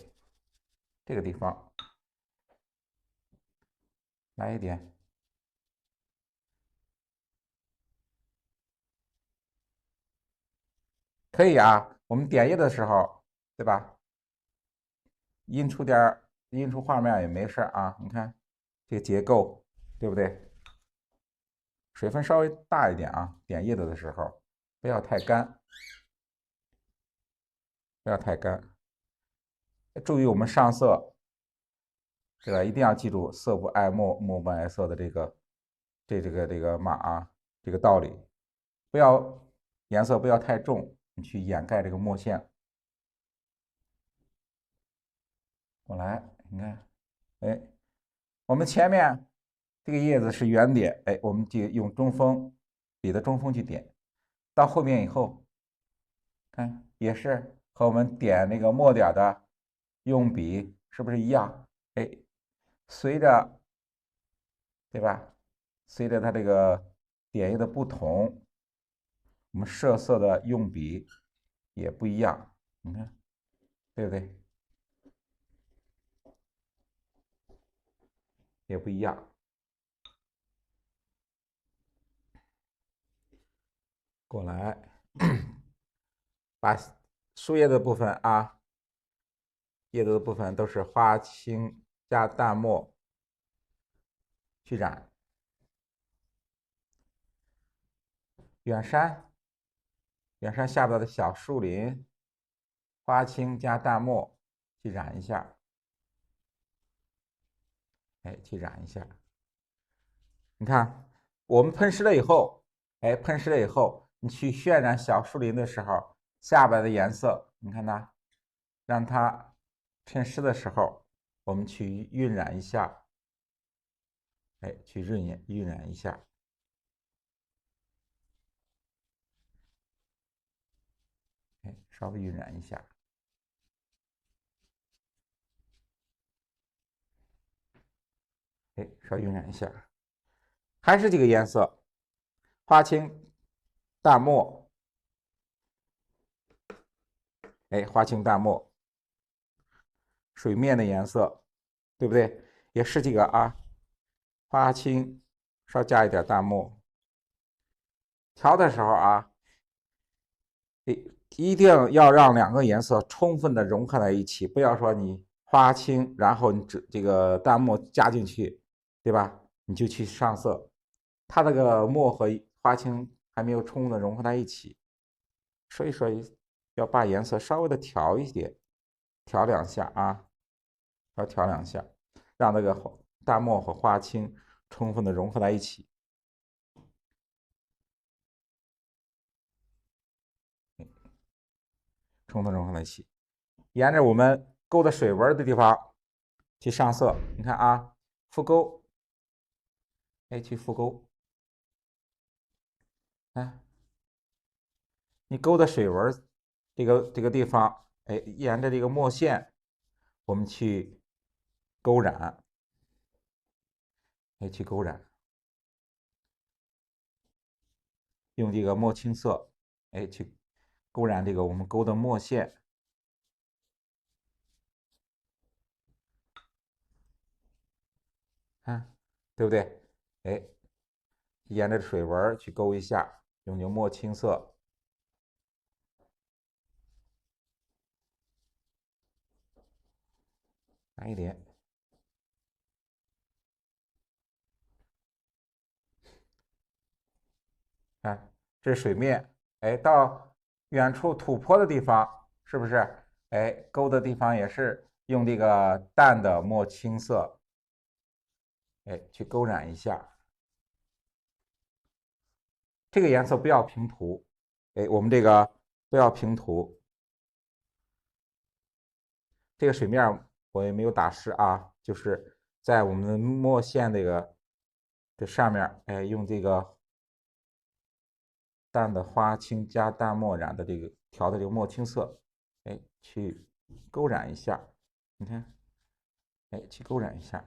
这个地方来一点，可以啊。我们点叶的时候，对吧？印出画面也没事啊。你看这个结构，对不对？水分稍微大一点啊，点叶子的时候不要太干，不要太干。注意我们上色，对吧？一定要记住色不爱墨，墨不爱色的这个码啊，这个道理。不要颜色不要太重，你去掩盖这个墨线。我来，你看，哎，我们前面这个叶子是圆点，哎，我们就用中锋笔的中锋去点，到后面以后，看也是和我们点那个墨点的用笔是不是一样？哎，随着对吧？随着它这个点叶的不同，我们设色的用笔也不一样，你看，对不对？也不一样。过来，把树叶的部分啊，叶子的部分都是花青加淡墨去染。远山，远山下边的小树林，花青加淡墨去染一下，哎，去染一下。你看，我们喷湿了以后，哎，喷湿了以后，你去渲染小树林的时候，下边的颜色，你看它，让它喷湿的时候，我们去晕染一下，哎，去晕染一下，哎，稍微晕染一下，哎，稍微晕染一下，还是这个颜色，花青淡墨，哎，花青淡墨，水面的颜色，对不对？也是这个啊，花青稍加一点淡墨。调的时候啊，一定要让两个颜色充分的融合在一起，不要说你花青，然后你这个淡墨加进去，对吧？你就去上色，它这个墨和花青还没有充分的融合在一起，所以说要把颜色稍微的调一点，调两下啊，要调两下，让那个淡墨和花青充分的融合在一起。充分融合在一起，沿着我们勾的水纹的地方去上色。你看啊，复勾，哎，去复勾，哎，你勾的水纹这个地方，哎，沿着这个墨线，我们去勾染，哎，去勾染，用这个墨青色，哎，去勾染这个我们勾的墨线。看，对不对？哎，沿着水纹去勾一下，用牛墨青色。来一点，看，这是水面，哎，到远处土坡的地方，是不是？哎，勾的地方也是用这个淡的墨青色，哎，去勾染一下。这个颜色不要平涂，哎，我们这个不要平涂。这个水面我也没有打湿啊，就是在我们的墨线这上面，哎，用这个淡的花青加淡墨染的这个调的这个墨青色，哎，去勾染一下。你看，哎，去勾染一下。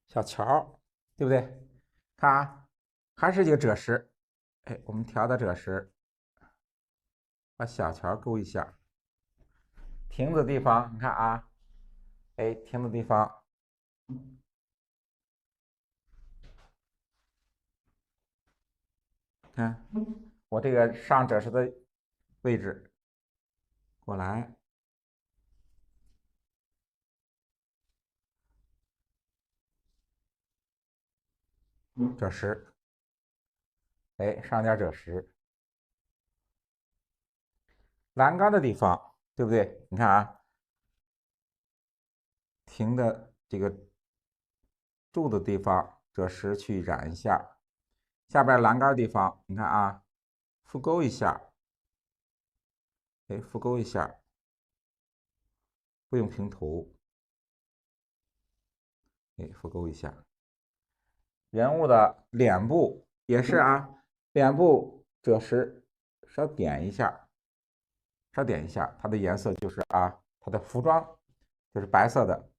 小桥，对不对？看啊，还是这个赭石，哎，我们调的赭石，把小桥勾一下。亭子地方，你看啊，哎，亭子地方，看我这个上赭石的位置过来，赭石，哎，上点赭石。栏杆的地方，对不对？你看啊，停的这个柱的地方，赭石去染一下。下边栏杆的地方，你看啊，复勾一下，哎，复勾一下，不用平涂，哎，复勾一下。人物的脸部也是啊，脸部赭石稍点一下，稍点一下，它的颜色就是啊，它的服装就是白色的，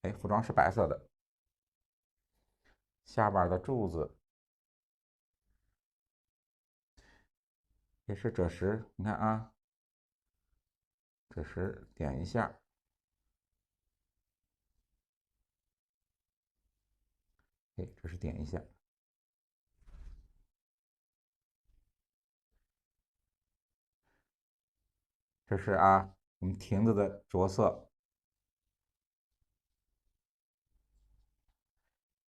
哎，服装是白色的。下边的柱子也是赭石，你看啊，赭石点一下，哎，赭石点一下，这是啊，我们亭子的着色。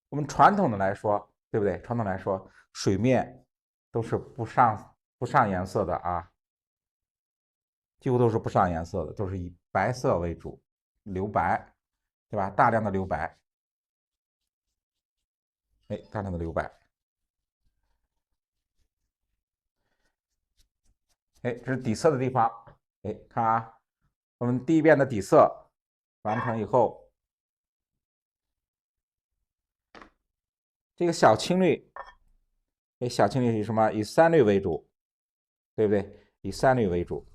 我们传统的来说，对不对？传统来说，水面都是不上颜色的啊，几乎都是不上颜色的，都是以白色为主，留白，对吧？大量的留白，哎，大量的留白，哎，这是底色的地方，哎，看啊，我们第一遍的底色完成以后，这个小青绿，哎，小青绿以什么？以三绿为主，对不对？以三绿为主，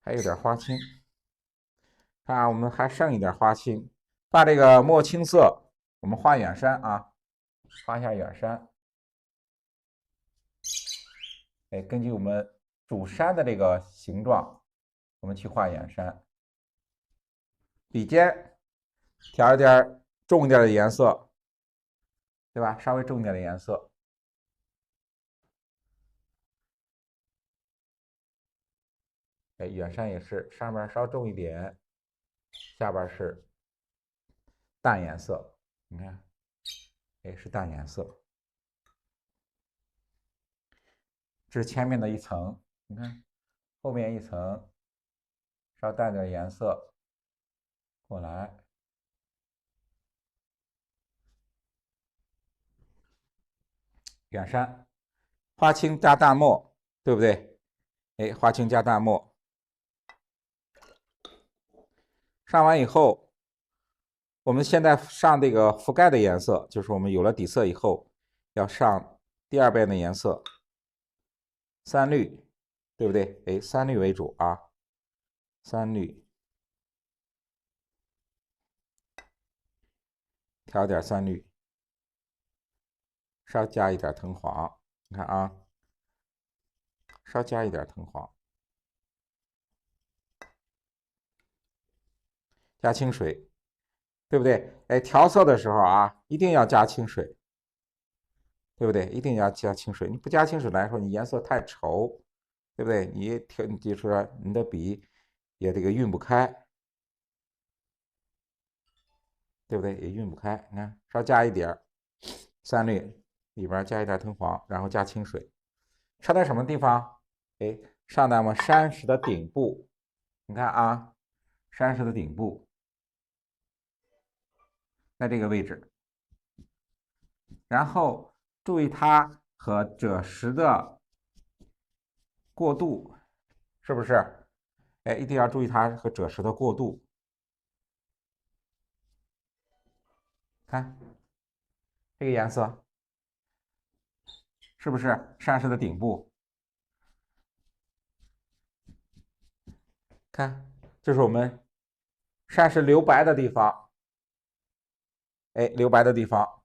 还有点花青。看啊，我们还剩一点花青，把这个墨青色，我们画远山啊，画一下远山。哎，根据我们主山的这个形状，我们去画远山。笔尖调一点重一点的颜色，对吧？稍微重一点的颜色。哎，远山也是，上面稍重一点，下边是淡颜色。你看，哎，是淡颜色。这是前面的一层，你看后面一层稍淡点颜色过来，远山花青加淡墨，对不对？哎，花青加淡墨，上完以后，我们现在上这个覆盖的颜色，就是我们有了底色以后，要上第二遍的颜色，三绿，对不对？哎，三绿为主啊，三绿，调点三绿，稍加一点藤黄，你看啊，稍加一点藤黄，加清水，对不对？哎，调色的时候啊，一定要加清水，对不对？一定要加清水，你不加清水来说，你颜色太稠，对不对？你提出来，你的笔也这个晕不开，对不对？也晕不开。你看，稍加一点三氯，里边加一点藤黄，然后加清水，上在什么地方？哎，上在我们山石的顶部。你看啊，山石的顶部，在这个位置。然后注意它和赭石的过渡，是不是？哎，一定要注意它和赭石的过渡。看这个颜色，是不是山石的顶部？看，这是我们山石留白的地方。哎，留白的地方，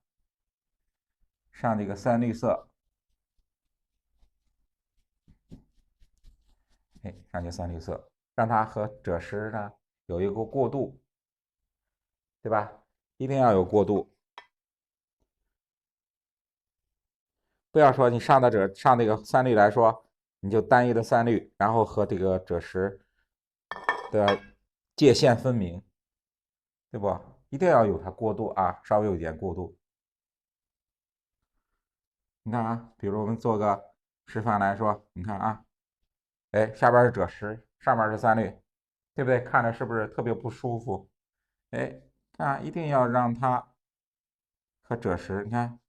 上这个三绿色。哎，上这三绿色，让它和赭石呢有一个过渡，对吧？一定要有过渡，不要说你上那个三绿来说，你就单一的三绿，然后和这个赭石的界限分明，对不？一定要有它过渡啊，稍微有一点过渡。你看啊，比如我们做个示范来说，你看啊，哎，下边是赭石，上面是三绿，对不对？看着是不是特别不舒服？哎，看一定要让它和赭石，你看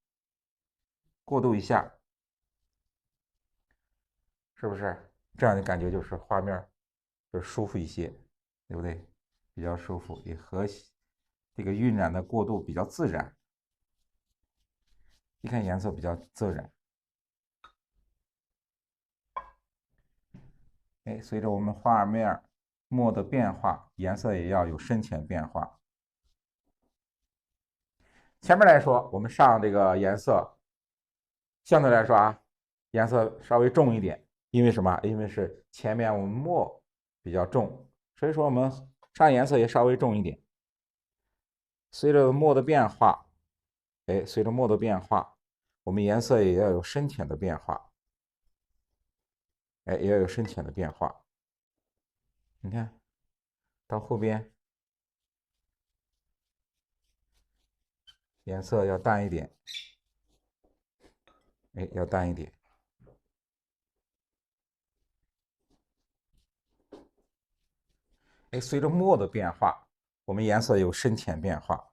过渡一下，是不是？这样的感觉就是画面就舒服一些，对不对？比较舒服，也和这个晕染的过渡比较自然，一看颜色比较自然。哎，随着我们画面墨的变化，颜色也要有深浅变化。前面来说，我们上这个颜色，相对来说啊，颜色稍微重一点，因为什么？因为是前面我们墨比较重，所以说我们上颜色也稍微重一点。随着墨的变化，哎，随着墨的变化，我们颜色也要有深浅的变化，哎，也要有深浅的变化。你看到后边颜色要淡一点，哎，要淡一点。哎，随着墨的变化，我们颜色有深浅变化，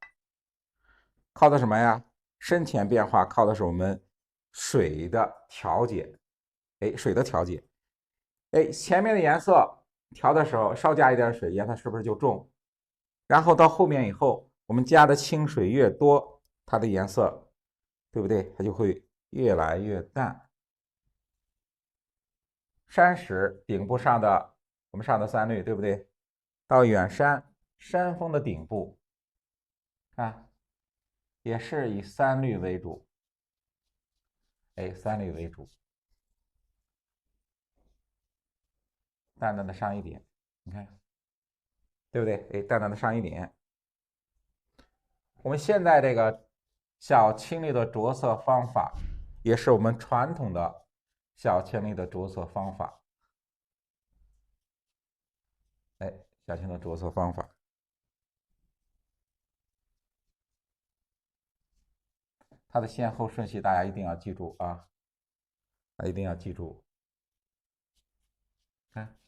靠的什么呀？深浅变化靠的是我们水的调节。哎，水的调节。哎，前面的颜色调的时候稍加一点水，颜色是不是就重？然后到后面以后，我们加的清水越多，它的颜色，对不对？它就会越来越淡。山石顶部上的我们上的三绿，对不对？到远山山峰的顶部，看也是以三绿为主。哎，三绿为主，淡淡的上一点，你看，对不对？哎，淡淡的上一点。我们现在这个小青绿的着色方法，也是我们传统的小青绿的着色方法。哎，小青的着色方法，它的先后顺序大家一定要记住啊，一定要记住。看，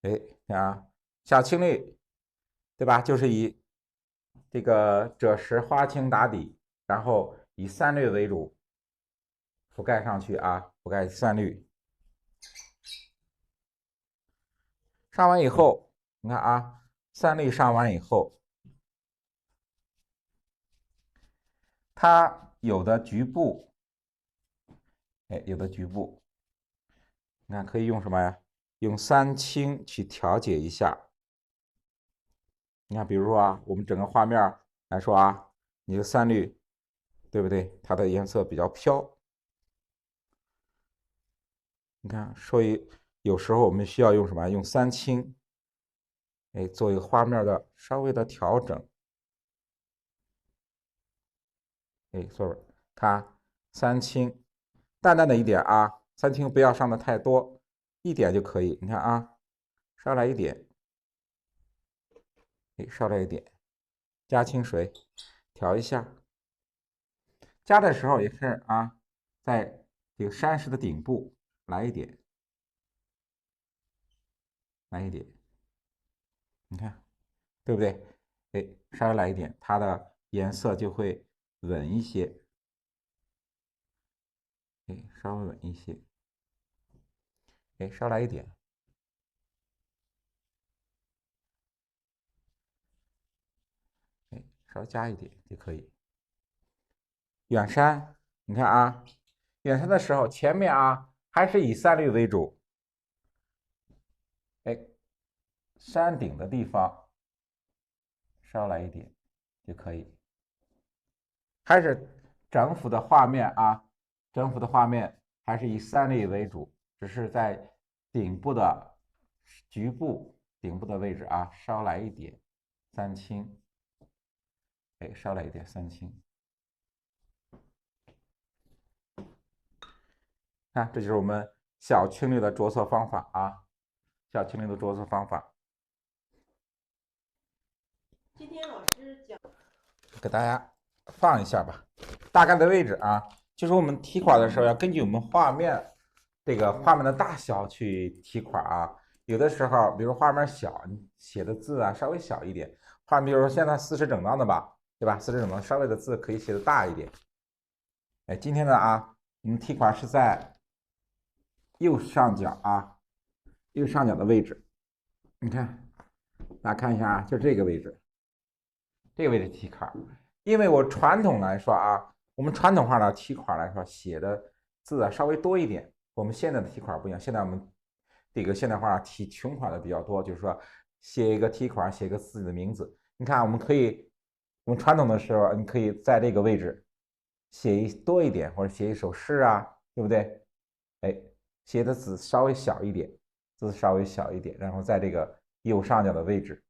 哎，看啊，小青绿，对吧？就是以这个赭石花青打底，然后以三绿为主，覆盖上去啊，覆盖三绿。上完以后，你看啊，三绿上完以后，它有的局部，哎，有的局部，你看可以用什么呀？用三清去调节一下。你看，比如说啊，我们整个画面来说啊，你的3绿，对不对？它的颜色比较飘。你看，所以有时候我们需要用什么？用3清，哎，做一个画面的稍微的调整。哎，sorry，看3清，淡淡的一点啊，3清不要上的太多，一点就可以。你看啊，稍来一点，哎，稍来一点，加清水，调一下。加的时候也是啊，在这个山石的顶部来一点，来一点，你看，对不对？哎，稍微来一点，它的颜色就会稳一些，哎，稍微稳一些，哎，稍来一点，哎，稍加一点就可以。远山，你看啊，远山的时候前面啊还是以3绿为主，哎，山顶的地方稍来一点就可以，还是整幅的画面啊，整幅的画面还是以3绿为主，只是在顶部的局部顶部的位置啊，稍来一点3清，哎，稍来一点3清，看，这就是我们小青绿的着色方法啊，小青绿的着色方法。今天老师讲，给大家放一下吧，大概的位置啊，就是我们提款的时候要根据我们画面这个画面的大小去提款啊。有的时候，比如画面小，你写的字啊稍微小一点，画面比如说现在40整张的吧，对吧？40整张稍微的字可以写的大一点。哎，今天呢啊，我们提款是在右上角啊，右上角的位置，你看，大家看一下啊，就这个位置。这个位置提款，因为我传统来说啊，我们传统化的提款来说，写的字啊稍微多一点。我们现在的提款不一样，现在我们这个现代化提穷款的比较多，就是说写一个提款，写个自己的名字。你看，我们可以，我们传统的时候，你可以在这个位置写多一点，或者写一首诗啊，对不对？哎，写的字稍微小一点，字稍微小一点，然后在这个右上角的位置，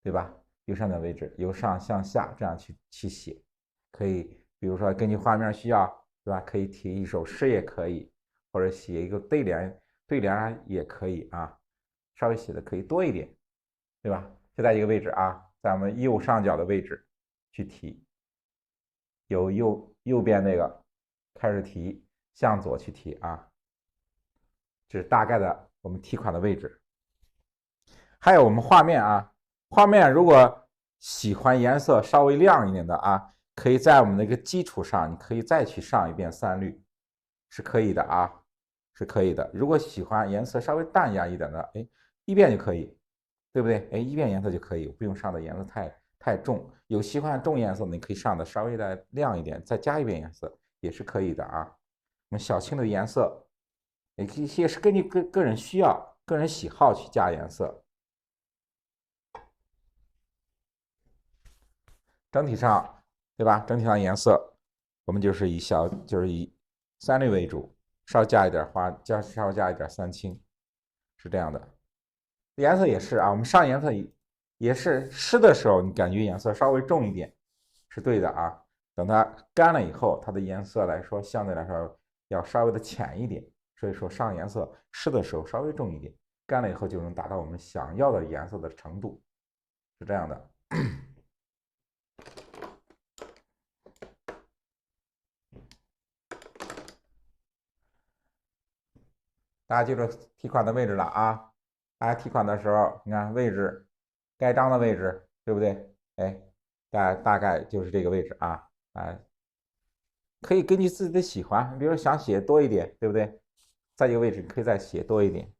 对吧？右上角位置由上向下这样去写，可以比如说根据画面需要，对吧？可以提一首诗也可以，或者写一个对联也可以啊，稍微写的可以多一点，对吧？就在一个位置啊，在我们右上角的位置去提，由右边那个开始提，向左去提啊，这是大概的我们提款的位置。还有我们画面啊，画面如果喜欢颜色稍微亮一点的啊，可以在我们的一个基础上，你可以再去上一遍3绿，是可以的啊，是可以的。如果喜欢颜色稍微淡雅一点的，哎，一遍就可以，对不对？哎，一遍颜色就可以，不用上的颜色太重。有喜欢重颜色的，你可以上的稍微的亮一点，再加一遍颜色也是可以的啊。我们小青的颜色，也是根据个人需要、个人喜好去加颜色。整体上，对吧？整体上颜色，我们就是以3绿为主，稍加一点花，稍加一点3清，是这样的。颜色也是啊，我们上颜色也是湿的时候，你感觉颜色稍微重一点，是对的啊。等它干了以后，它的颜色来说相对来说要稍微的浅一点，所以说上颜色湿的时候稍微重一点，干了以后就能达到我们想要的颜色的程度，是这样的。大家记住提款的位置了啊！大家提款的时候，你看位置，该章的位置，对不对？哎，大概就是这个位置啊可以根据自己的喜欢，比如想写多一点，对不对？在这个位置可以再写多一点。